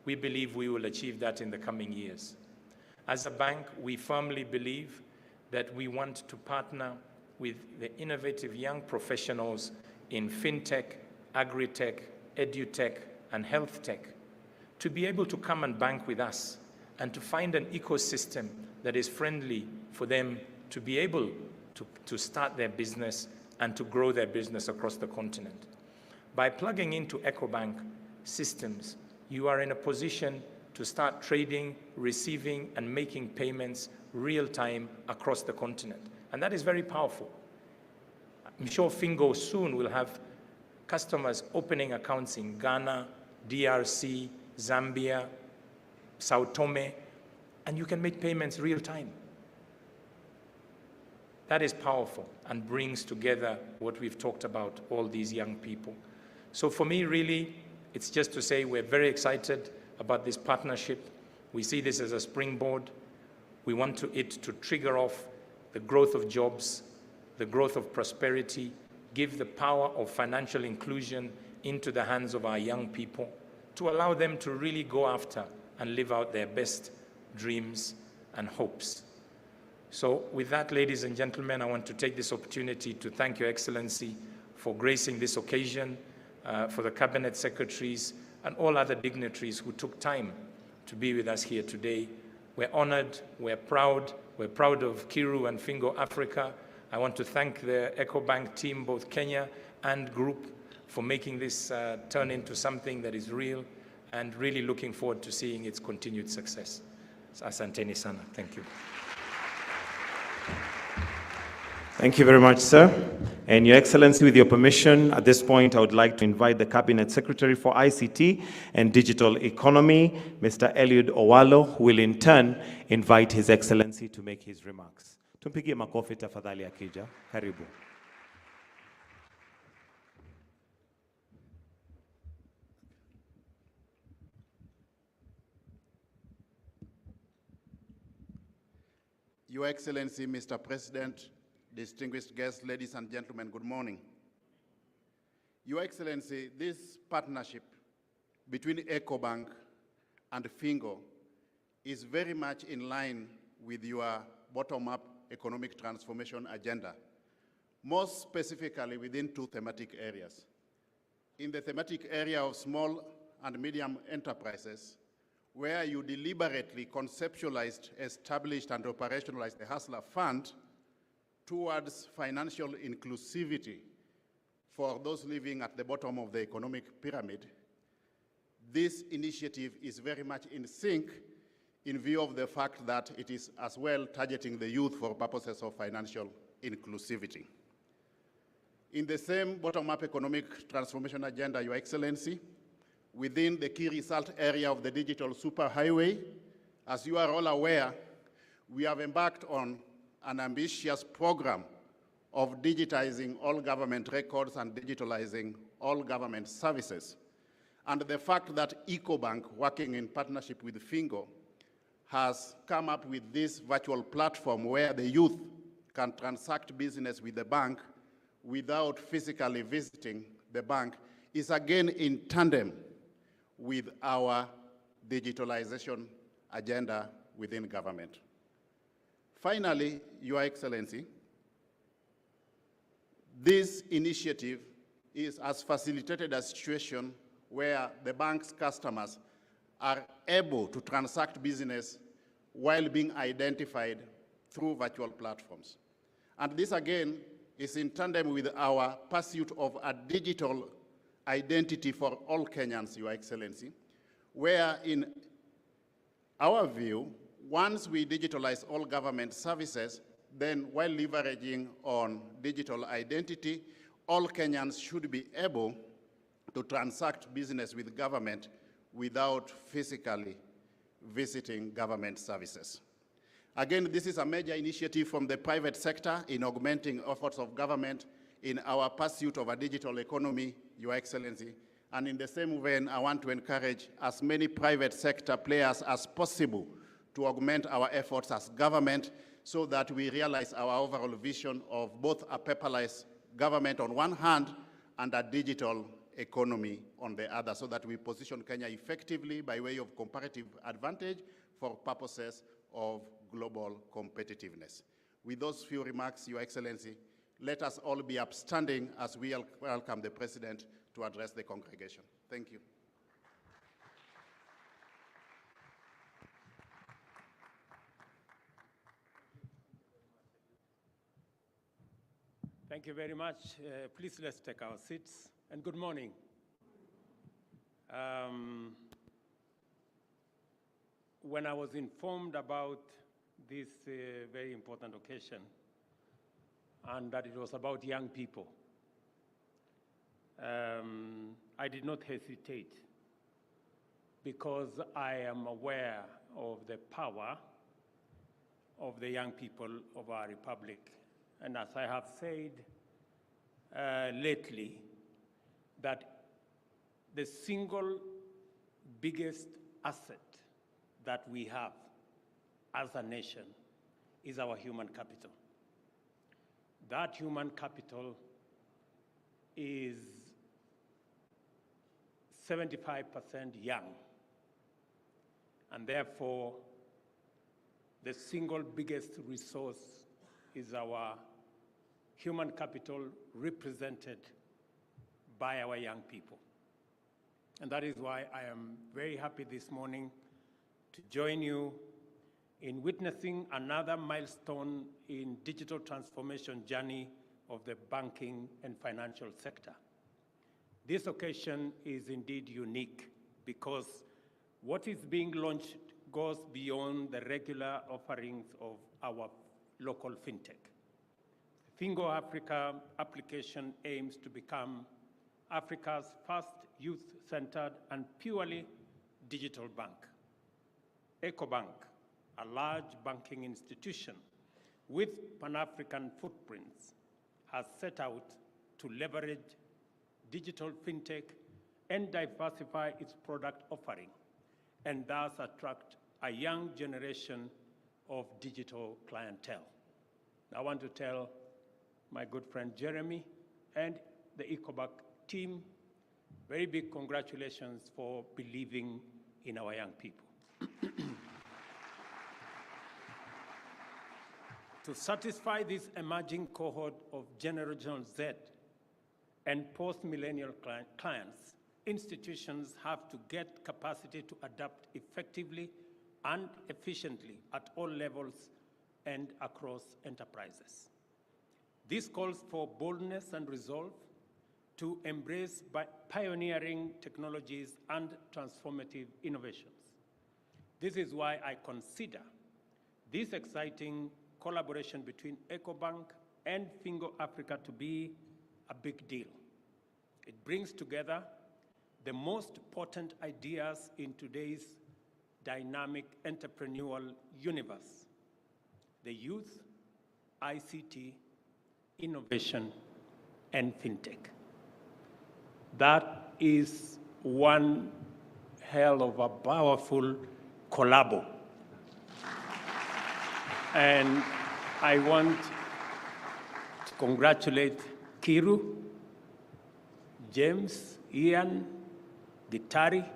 we believe we will achieve that in the coming years. As a bank, we firmly believe that we want to partner with the innovative young professionals in fintech, agri-tech, edu-tech, and health tech to be able to come and bank with us and to find an ecosystem that is friendly for them to be able to start their business and to grow their business across the continent. By plugging into Ecobank systems, you are in a position to start trading, receiving, and making payments real-time across the continent. And that is very powerful. I'm sure FINGO soon will have customers opening accounts in Ghana, DRC, Zambia, Sao Tome, and you can make payments real-time. That is powerful and brings together what we've talked about, all these young people. So for me, really, it's just to say we're very excited about this partnership. We see this as a springboard. We want it to trigger off the growth of jobs, the growth of prosperity, give the power of financial inclusion into the hands of our young people, to allow them to really go after and live out their best dreams and hopes. So with that, ladies and gentlemen, I want to take this opportunity to thank Your Excellency for gracing this occasion, for the Cabinet Secretaries and all other dignitaries who took time to be with us here today. We're honored, we're proud of Kiru and FINGO Africa. I want to thank the Ecobank team, both Kenya and group, for making this turn into something that is real, and really looking forward to seeing its continued success. Asanteni sana. Thank you. Thank you very much, sir. And Your Excellency, with your permission, at this point, I would like to invite the Cabinet Secretary for ICT and Digital Economy, Mr. Eliud Owalo, who will in turn invite His Excellency to make his remarks. Tumpigie makofi tafadhali akija. Karibu. Your Excellency, Mr. President, distinguished guests, ladies and gentlemen, good morning. Your Excellency, this partnership between Ecobank and FINGO is very much in line with your bottom-up economic transformation agenda, most specifically within two thematic areas. In the thematic area of small and medium enterprises, where you deliberately conceptualized, established, and operationalized the Hustler Fund towards financial inclusivity for those living at the bottom of the economic pyramid, this initiative is very much in sync in view of the fact that it is as well targeting the youth for purposes of financial inclusivity. In the same bottom-up economic transformation agenda, Your Excellency, within the key result area of the digital superhighway, as you are all aware, we have embarked on an ambitious program of digitizing all government records and digitalizing all government services. And the fact that Ecobank, working in partnership with FINGO, has come up with this virtual platform where the youth can transact business with the bank without physically visiting the bank is again in tandem with our digitalization agenda within government. Finally, Your Excellency, this initiative has facilitated a situation where the bank's customers are able to transact business while being identified through virtual platforms. And this again is in tandem with our pursuit of a digital identity for all Kenyans, Your Excellency, where in our view, once we digitalize all government services, then while leveraging on digital identity, all Kenyans should be able to transact business with government without physically visiting government services. Again, this is a major initiative from the private sector in augmenting efforts of government in our pursuit of a digital economy, Your Excellency. And in the same vein, I want to encourage as many private sector players as possible to augment our efforts as government so that we realize our overall vision of both a paperless government on one hand and a digital economy on the other, so that we position Kenya effectively by way of comparative advantage for purposes of global competitiveness. With those few remarks, Your Excellency, let us all be upstanding as we welcome the President to address the congregation. Thank you. Thank you very much. Please let's take our seats, and good morning. When I was informed about this very important occasion, and that it was about young people, I did not hesitate, because I am aware of the power of the young people of our republic. And as I have said lately, that the single biggest asset that we have as a nation is our human capital. That human capital is 75% young, and therefore the single biggest resource is our human capital represented by our young people. And that is why I am very happy this morning to join you in witnessing another milestone in digital transformation journey of the banking and financial sector. This occasion is indeed unique because what is being launched goes beyond the regular offerings of our local fintech. FINGO Africa application aims to become Africa's first youth-centered and purely digital bank. Ecobank, a large banking institution with Pan-African footprints, has set out to leverage digital fintech and diversify its product offering, and thus attract a young generation of digital clientele. I want to tell my good friend Jeremy and the Ecobank team, very big congratulations for believing in our young people. To satisfy this emerging cohort of Generation Z and post-millennial clients, institutions have to get capacity to adapt effectively and efficiently at all levels and across enterprises. This calls for boldness and resolve to embrace pioneering technologies and transformative innovations. This is why I consider this exciting collaboration between Ecobank and FINGO Africa to be a big deal. It brings together the most potent ideas in today's dynamic entrepreneurial universe: the youth, ICT, innovation, and fintech. That is one hell of a powerful collabo. And I want to congratulate Kiru, James, Ian, Gitari.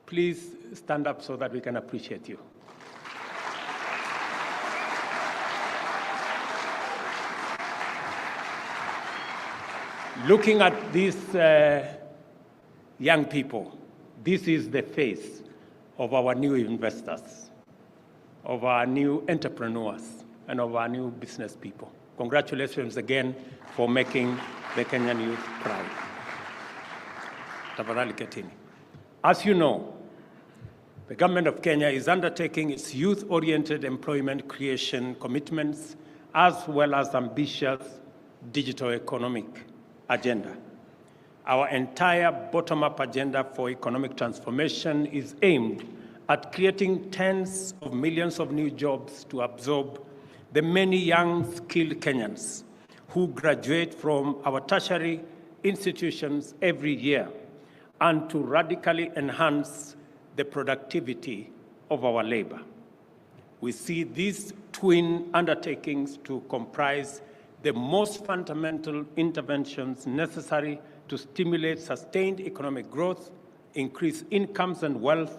Please stand up so that we can appreciate you. Looking at these young people, this is the face of our new investors, of our new entrepreneurs, and of our new business people. Congratulations again for making the Kenyan youth proud. Tafadhali ketini. As you know, the government of Kenya is undertaking its youth-oriented employment creation commitments as well as ambitious digital economic agenda. Our entire bottom-up agenda for economic transformation is aimed at creating tens of millions of new jobs to absorb the many young, skilled Kenyans who graduate from our tertiary institutions every year, and to radically enhance the productivity of our labor. We see these twin undertakings to comprise the most fundamental interventions necessary to stimulate sustained economic growth, increase incomes and wealth,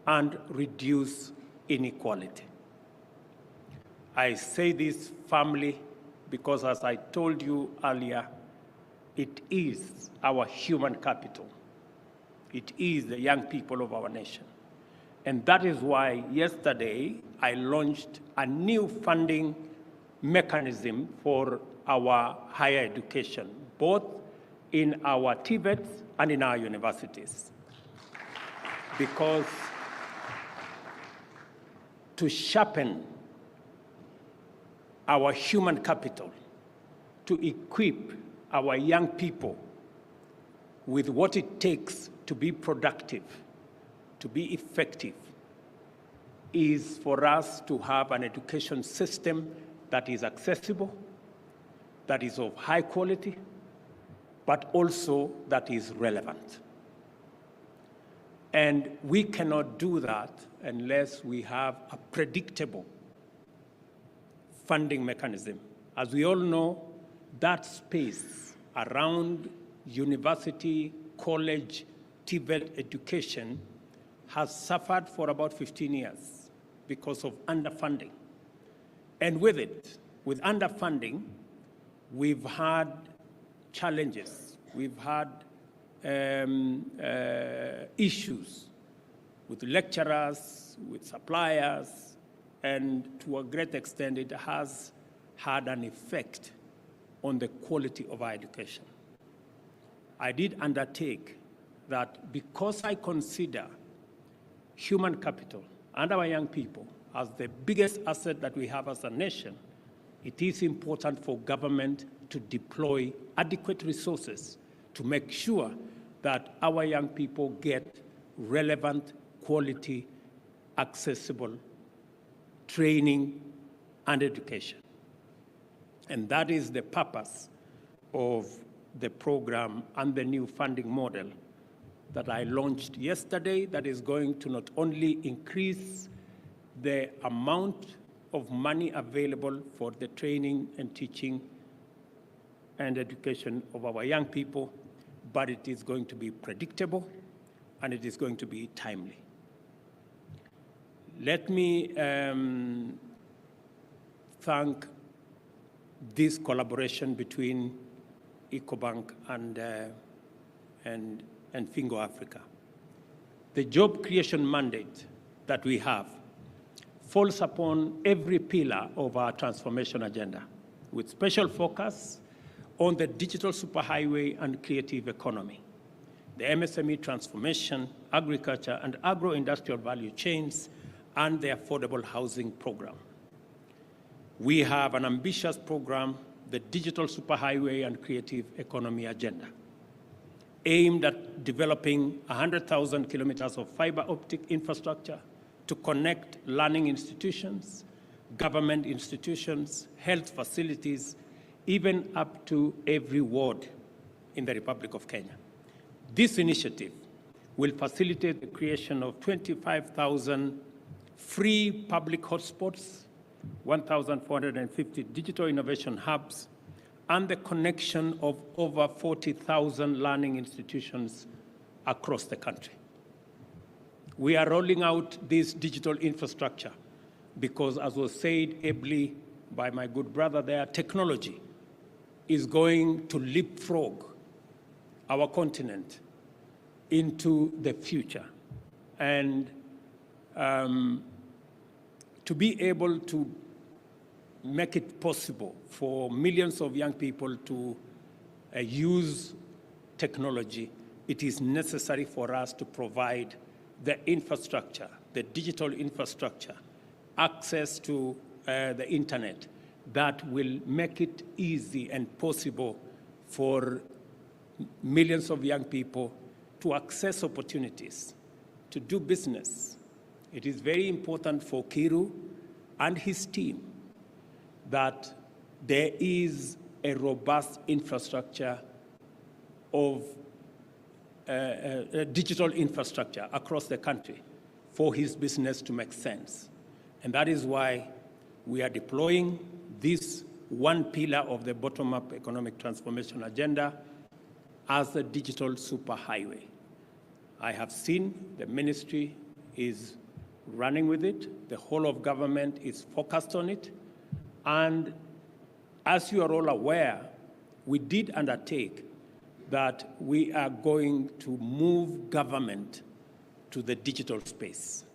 and reduce inequality. I say this firmly because, as I told you earlier, it is our human capital. It is the young people of our nation. And that is why yesterday I launched a new funding mechanism for our higher education, both in our TVETs and in our universities. Because to sharpen our human capital, to equip our young people with what it takes to be productive, to be effective, is for us to have an education system that is accessible, that is of high quality, but also that is relevant. And we cannot do that unless we have a predictable funding mechanism. As we all know, that space around university, college, TVET education has suffered for about 15 years because of underfunding. And with it, with underfunding, we've had challenges. We've had issues with lecturers, with suppliers, and to a great extent, it has had an effect on the quality of our education. I did undertake that because I consider human capital and our young people as the biggest asset that we have as a nation, it is important for government to deploy adequate resources to make sure that our young people get relevant, quality, accessible training and education. And that is the purpose of the program and the new funding model that I launched yesterday, that is going to not only increase the amount of money available for the training and teaching and education of our young people, but it is going to be predictable and it is going to be timely. Let me thank this collaboration between Ecobank and FINGO Africa. The job creation mandate that we have falls upon every pillar of our transformation agenda, with special focus on the digital superhighway and creative economy, the MSME transformation, agriculture and agro-industrial value chains, and the affordable housing program. We have an ambitious program, the digital superhighway and creative economy agenda, aimed at developing 100,000 kilometers of fiber optic infrastructure to connect learning institutions, government institutions, health facilities, even up to every ward in the Republic of Kenya. This initiative will facilitate the creation of 25,000 free public hotspots, 1,450 digital innovation hubs, and the connection of over 40,000 learning institutions across the country. We are rolling out this digital infrastructure because, as was said ably by my good brother there, technology is going to leapfrog our continent into the future. And to be able to make it possible for millions of young people to use technology, it is necessary for us to provide the infrastructure, the digital infrastructure, access to the internet that will make it easy and possible for millions of young people to access opportunities, to do business. It is very important for Kiru and his team that there is a robust infrastructure of digital infrastructure across the country for his business to make sense. And that is why we are deploying this one pillar of the bottom-up economic transformation agenda as a digital superhighway. I have seen the ministry is running with it. The whole of government is focused on it. And as you are all aware, we did undertake that we are going to move government to the digital space.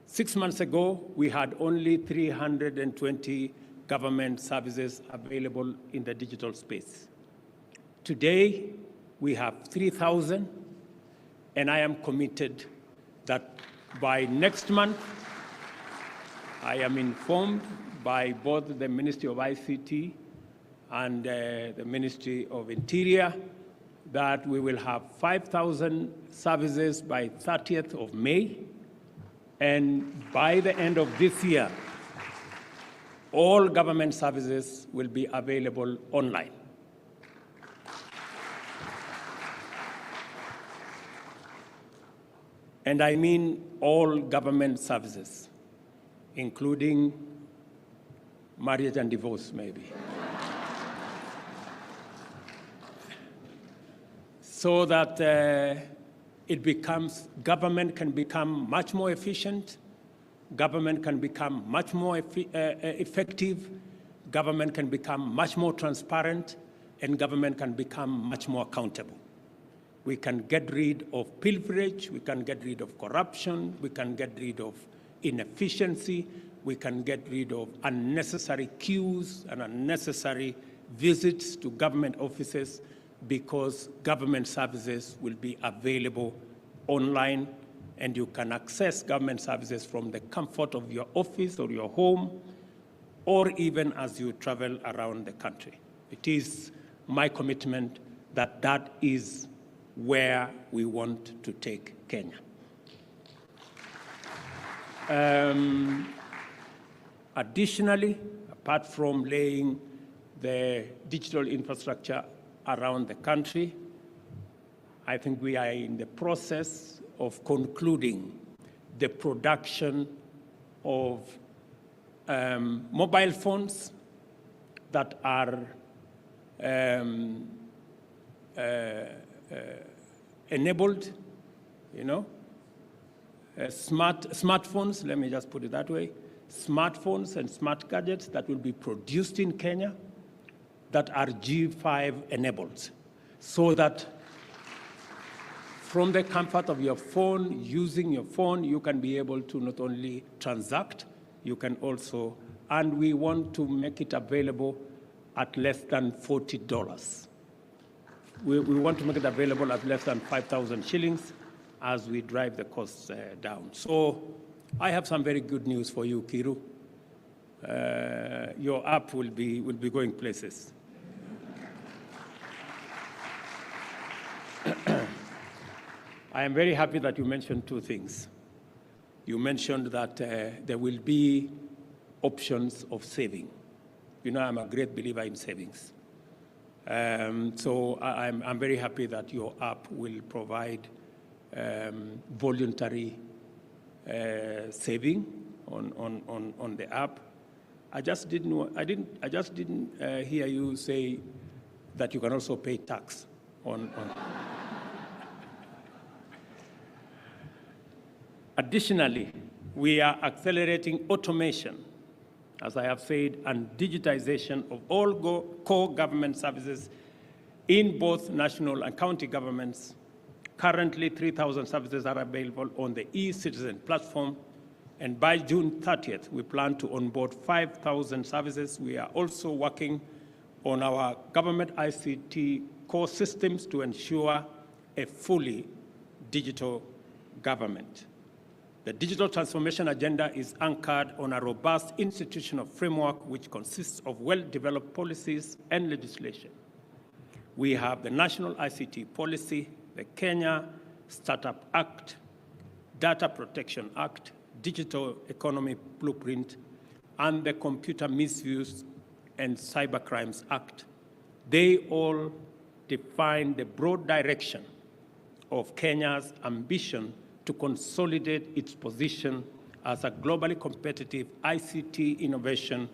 6 months ago, we had only 320 government services available in the digital space. Today, we have 3,000, and I am committed that by next month, I am informed by both the Ministry of ICT and the Ministry of Interior that we will have 5,000 services by 30th of May, and by the end of this year, all government services will be available online. And I mean all government services, including marriage and divorce, maybe. So that government can become much more efficient, government can become much more effective, government can become much more transparent, and government can become much more accountable. We can get rid of pilferage, we can get rid of corruption, we can get rid of inefficiency, we can get rid of unnecessary queues and unnecessary visits to government offices, because government services will be available online, and you can access government services from the comfort of your office or your home, or even as you travel around the country. It is my commitment that that is where we want to take Kenya. Additionally, apart from laying the digital infrastructure around the country, I think we are in the process of concluding the production of mobile phones that are enabled, smartphones, let me just put it that way, smartphones and smart gadgets that will be produced in Kenya that are G5 enabled, so that from the comfort of your phone, using your phone, you can be able to not only transact, you can also, and we want to make it available at less than $40. We want to make it available at less than 5,000 shillings as we drive the costs down. So I have some very good news for you, Kiru. Your app will be going places. I am very happy that you mentioned two things. You mentioned that there will be options of saving. I'm a great believer in savings. So I'm very happy that your app will provide voluntary saving on the app. I just didn't hear you say that you can also pay tax on. Additionally, we are accelerating automation, as I have said, and digitization of all core government services in both national and county governments. Currently, 3,000 services are available on the e-Citizen platform, and by June 30th, we plan to onboard 5,000 services. We are also working on our government ICT core systems to ensure a fully digital government. The digital transformation agenda is anchored on a robust institutional framework which consists of well-developed policies and legislation. We have the National ICT Policy, the Kenya Startup Act, Data Protection Act, Digital Economy Blueprint, and the Computer Misuse and Cybercrimes Act. They all define the broad direction of Kenya's ambition to consolidate its position as a globally competitive ICT innovation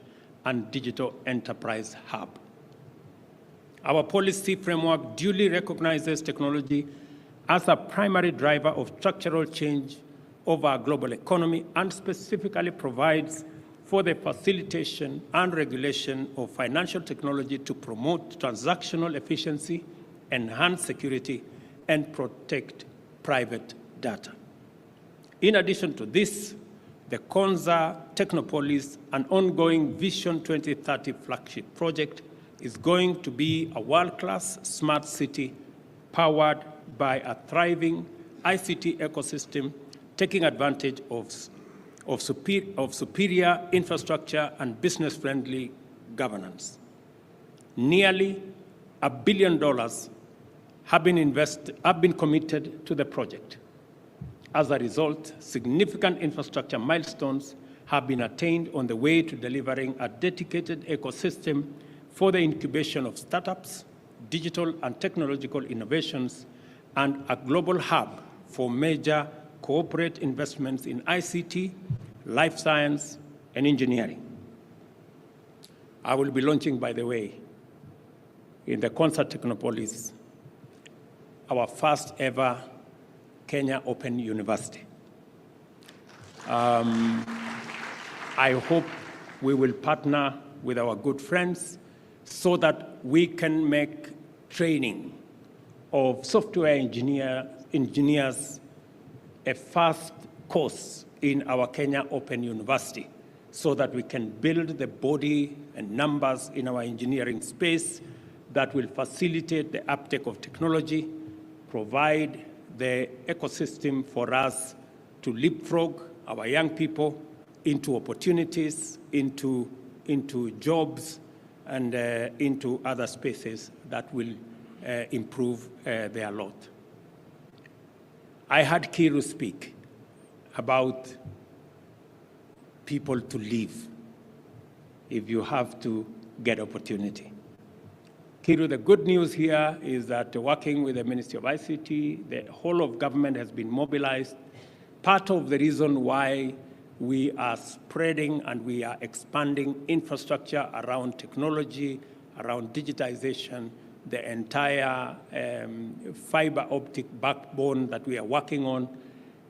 and digital enterprise hub. Our policy framework duly recognizes technology as a primary driver of structural change of our global economy and specifically provides for the facilitation and regulation of financial technology to promote transactional efficiency, enhance security, and protect private data. In addition to this, the Konza Technopolis, an ongoing Vision 2030 flagship project, is going to be a world-class smart city powered by a thriving ICT ecosystem, taking advantage of superior infrastructure and business-friendly governance. Nearly $1 billion have been committed to the project. As a result, significant infrastructure milestones have been attained on the way to delivering a dedicated ecosystem for the incubation of startups, digital and technological innovations, and a global hub for major corporate investments in ICT, life science, and engineering. I will be launching, by the way, in the Konza Technopolis, our first ever Kenya Open University. I hope we will partner with our good friends so that we can make training of software engineers a first course in our Kenya Open University so that we can build the body and numbers in our engineering space that will facilitate the uptake of technology, provide the ecosystem for us to leapfrog our young people into opportunities, into jobs, and into other spaces that will improve their lot. I heard Kiru speak about people to leave if you have to get opportunity. Kiru, the good news here is that working with the Ministry of ICT, the whole of government has been mobilized. Part of the reason why we are spreading and we are expanding infrastructure around technology, around digitization, the entire fiber optic backbone that we are working on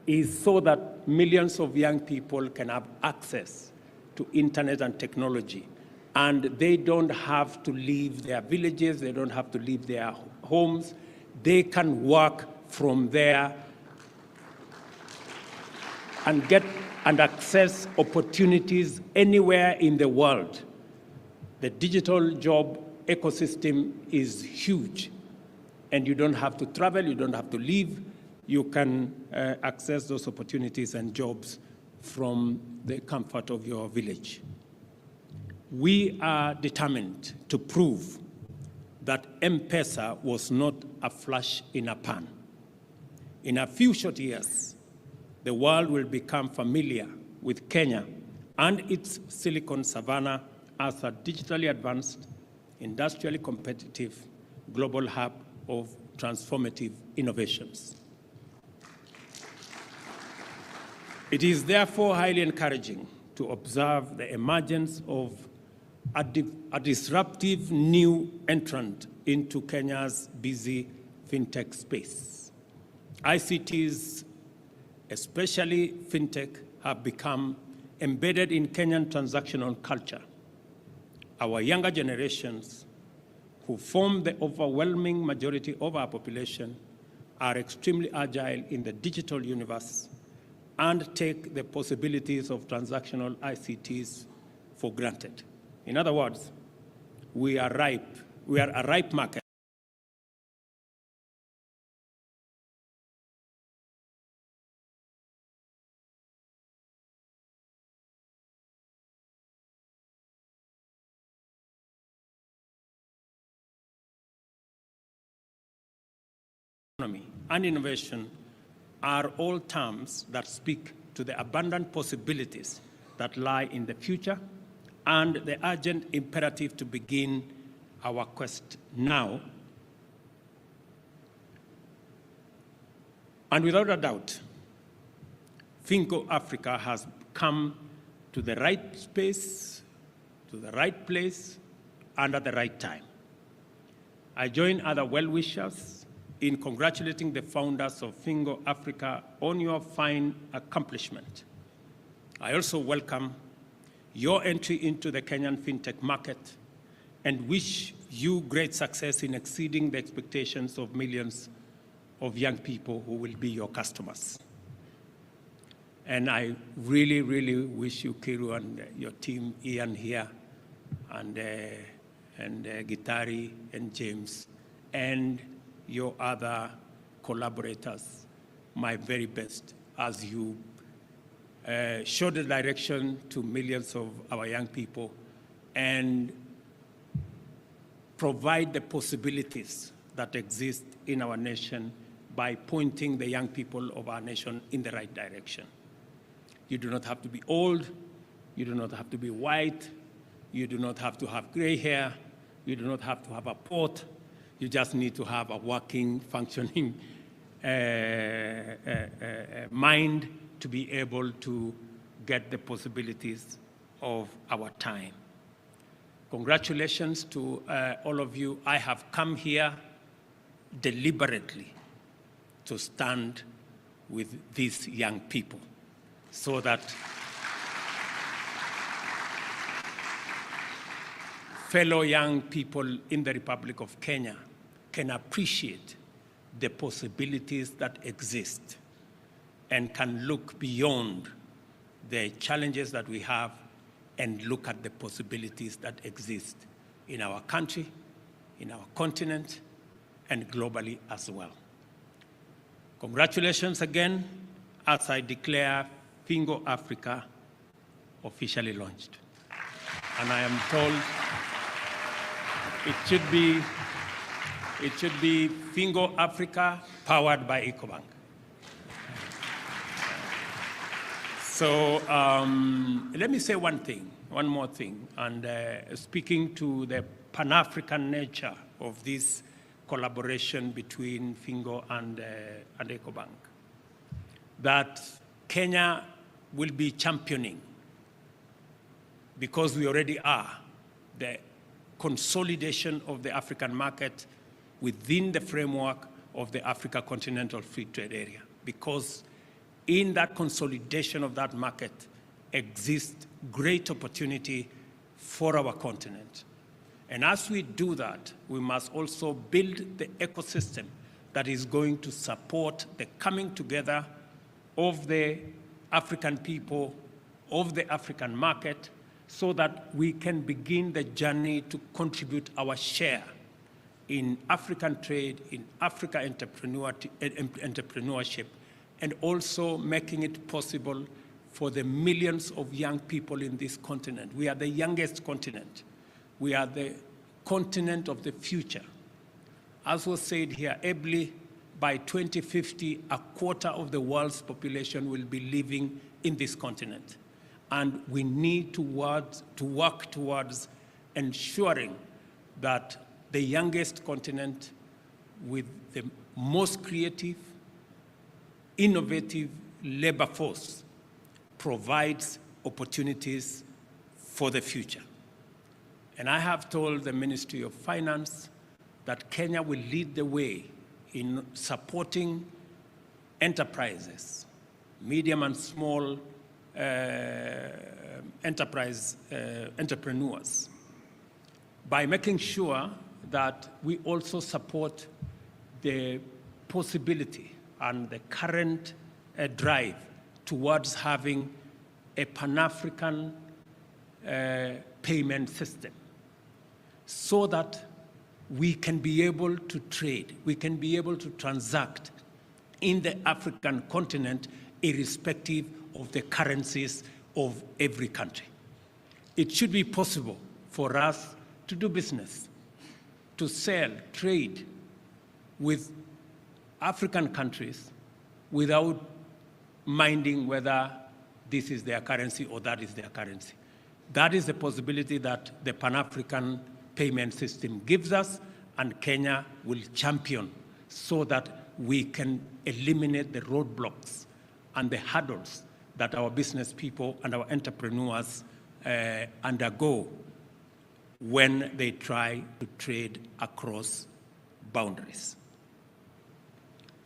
is so that millions of young people can have access to internet and technology. And they don't have to leave their villages, they don't have to leave their homes. They can work from there and get and access opportunities anywhere in the world. The digital job ecosystem is huge, and you don't have to travel, you don't have to leave. You can access those opportunities and jobs from the comfort of your village. We are determined to prove that M-Pesa was not a flash in a pan. In a few short years, the world will become familiar with Kenya and its Silicon Savannah as a digitally advanced, industrially competitive global hub of transformative innovations. It is therefore highly encouraging to observe the emergence of a disruptive new entrant into Kenya's busy fintech space. ICTs, especially fintech, have become embedded in Kenyan transactional culture. Our younger generations, who form the overwhelming majority of our population, are extremely agile in the digital universe and take the possibilities of transactional ICTs for granted. In other words, we are a ripe market. And innovation are all terms that speak to the abundant possibilities that lie in the future and the urgent imperative to begin our quest now. And without a doubt, FINGO Africa has come to the right space, to the right place, and at the right time. I join other well-wishers in congratulating the founders of FINGO Africa on your fine accomplishment. I also welcome your entry into the Kenyan fintech market and wish you great success in exceeding the expectations of millions of young people who will be your customers. And I really, really wish you, Kiru, and your team, Ian here, and Gitari and James, and your other collaborators, my very best as you show the direction to millions of our young people and provide the possibilities that exist in our nation by pointing the young people of our nation in the right direction. You do not have to be old, you do not have to be white, you do not have to have gray hair, you do not have to have a port, you just need to have a working, functioning mind to be able to get the possibilities of our time. Congratulations to all of you. I have come here deliberately to stand with these young people so that fellow young people in the Republic of Kenya can appreciate the possibilities that exist and can look beyond the challenges that we have and look at the possibilities that exist in our country, in our continent, and globally as well. Congratulations again as I declare FINGO Africa officially launched. And I am told it should be FINGO Africa powered by Ecobank. So let me say one more thing, and speaking to the Pan-African nature of this collaboration between FINGO and Ecobank, that Kenya will be championing, because we already are, the consolidation of the African market within the framework of the Africa Continental Free Trade Area, because in that consolidation of that market exists great opportunity for our continent. And as we do that, we must also build the ecosystem that is going to support the coming together of the African people, of the African market, so that we can begin the journey to contribute our share in African trade, in Africa entrepreneurship, and also making it possible for the millions of young people in this continent. We are the youngest continent. We are the continent of the future. As was said here ably, by 2050, a quarter of the world's population will be living in this continent. And we need to work towards ensuring that the youngest continent with the most creative, innovative labor force provides opportunities for the future. And I have told the Ministry of Finance that Kenya will lead the way in supporting enterprises, medium and small entrepreneurs, by making sure that we also support the possibility and the current drive towards having a Pan-African payment system, so that we can be able to trade, we can be able to transact in the African continent irrespective of the currencies of every country. It should be possible for us to do business, to sell, trade with African countries without minding whether this is their currency or that is their currency. That is the possibility that the Pan-African payment system gives us, and Kenya will champion so that we can eliminate the roadblocks and the hurdles that our business people and our entrepreneurs undergo when they try to trade across boundaries.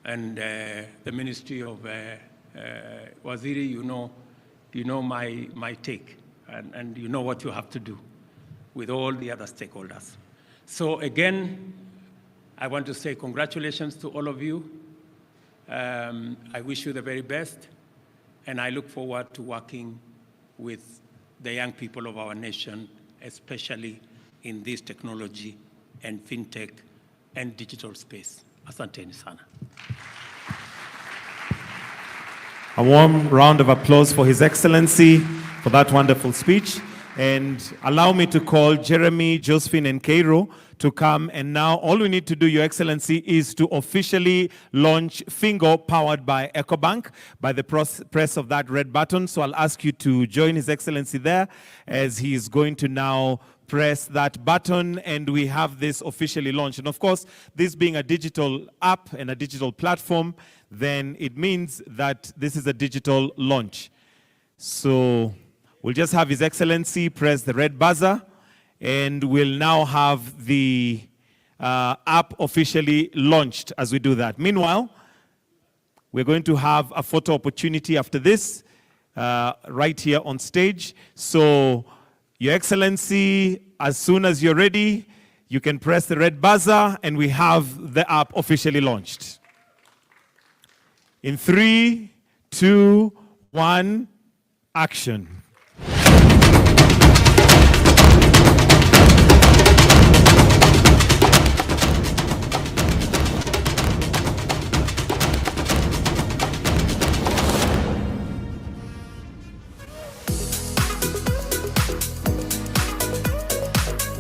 And the Ministry of Waziri, you know my take, and you know what you have to do with all the other stakeholders. So again, I want to say congratulations to all of you. I wish you the very best, and I look forward to working with the young people of our nation, especially in this technology and fintech and digital space. Asanteni sana. A warm round of applause for His Excellency for that wonderful speech. And allow me to call Jeremy, Josephine, and Cairo to come. And now all we need to do, Your Excellency, is to officially launch FINGO powered by Ecobank by the press of that red button. So I'll ask you to join His Excellency there as he is going to now press that button, and we have this officially launched. And of course, this being a digital app and a digital platform, then it means that this is a digital launch. So we'll just have His Excellency press the red buzzer, and we'll now have the app officially launched as we do that. Meanwhile, we're going to have a photo opportunity after this, right here on stage. So, Your Excellency, as soon as you're ready, you can press the red buzzer, and we have the app officially launched. In 3, 2, 1, action.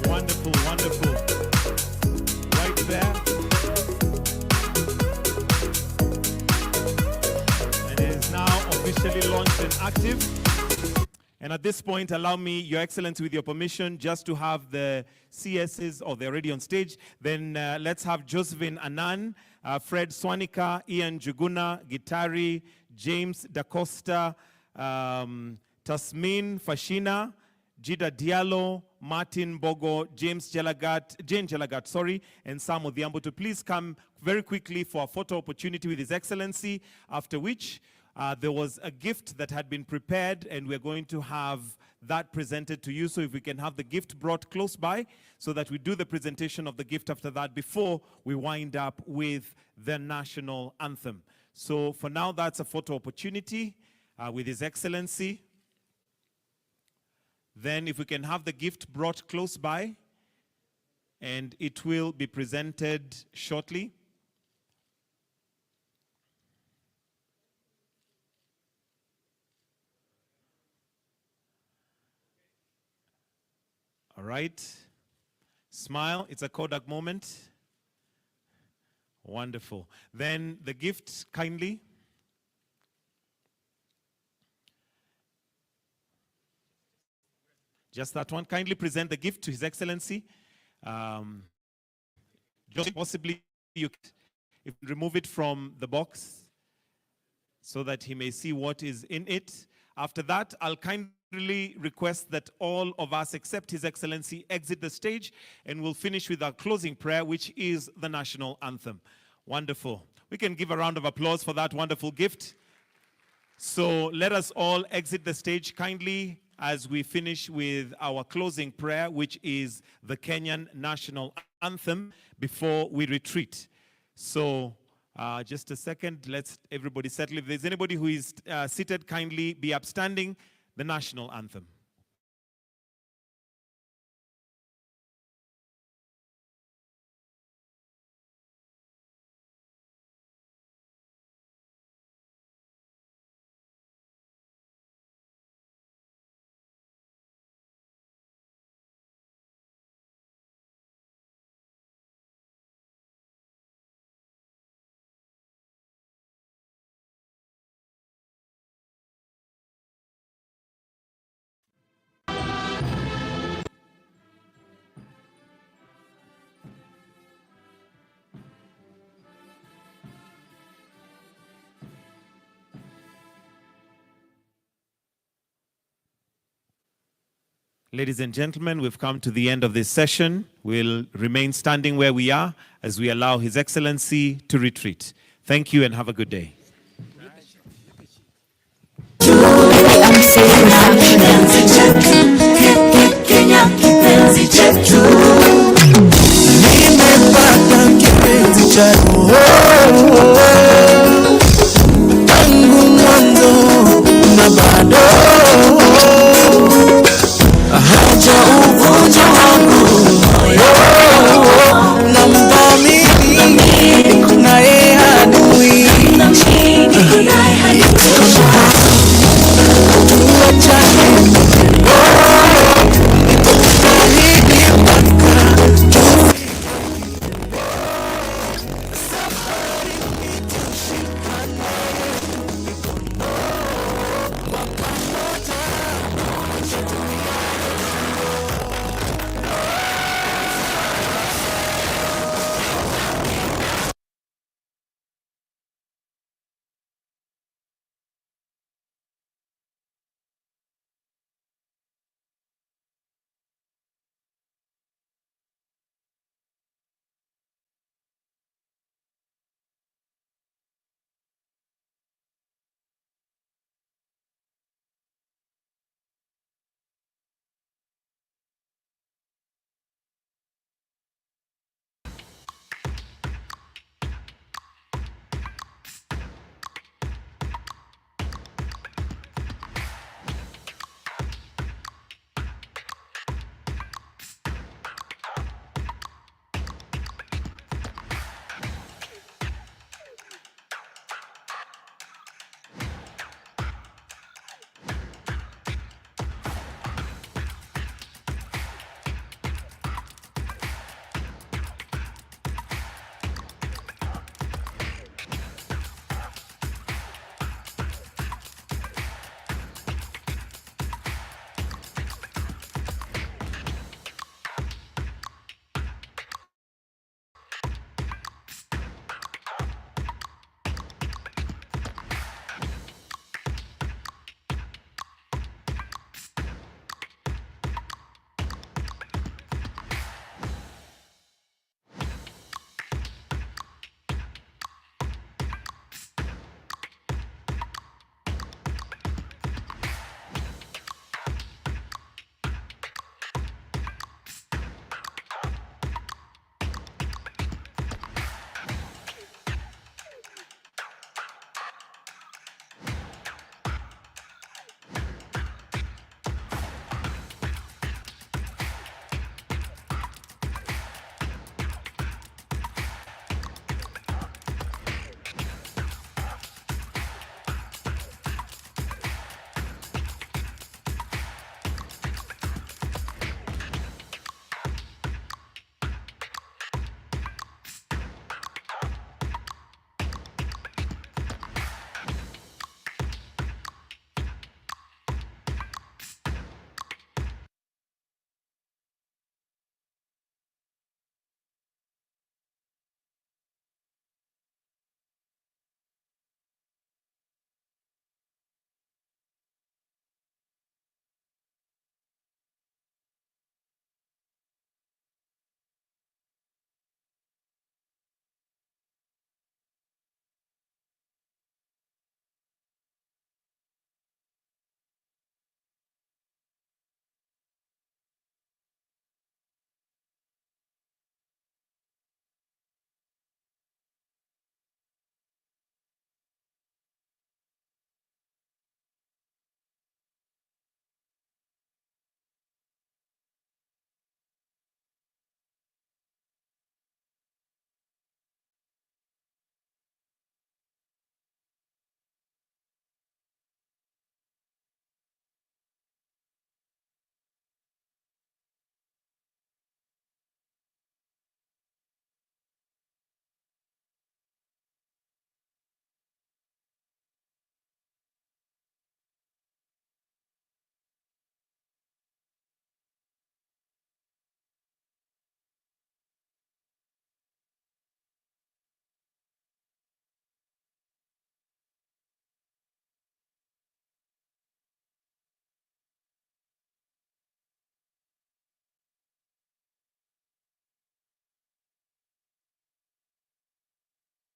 Wonderful, wonderful. Right there. And it is now officially launched and active. And at this point, allow me, Your Excellency, with your permission, just to have the CSs, or they're already on stage. Then let's have Josephine Anan, Fred Swanika, Ian Juguna, Gitari, James Dacosta, Tasmin Fashina, Jida Diallo, Martin Bogo, Jane Jelagat, sorry, and Sam Odhiambo to please come very quickly for a photo opportunity with His Excellency, after which there was a gift that had been prepared, and we're going to have that presented to you. So if we can have the gift brought close by, so that we do the presentation of the gift after that before we wind up with the national anthem. So for now, that's a photo opportunity with His Excellency. Then if we can have the gift brought close by, and it will be presented shortly. All right. Smile. It's a Kodak moment. Wonderful. Then the gift, kindly. Just that one. Kindly present the gift to His Excellency. Just possibly you can remove it from the box so that he may see what is in it. After that, I'll kindly request that all of us, except His Excellency, exit the stage, and we'll finish with our closing prayer, which is the national anthem. Wonderful. We can give a round of applause for that wonderful gift. So let us all exit the stage kindly as we finish with our closing prayer, which is the Kenyan national anthem, before we retreat. So just a second, let's everybody settle. If there's anybody who is seated, kindly be upstanding. The national anthem. Ladies and gentlemen, we've come to the end of this session. We'll remain standing where we are as we allow His Excellency to retreat. Thank you and have a good day. I'm saying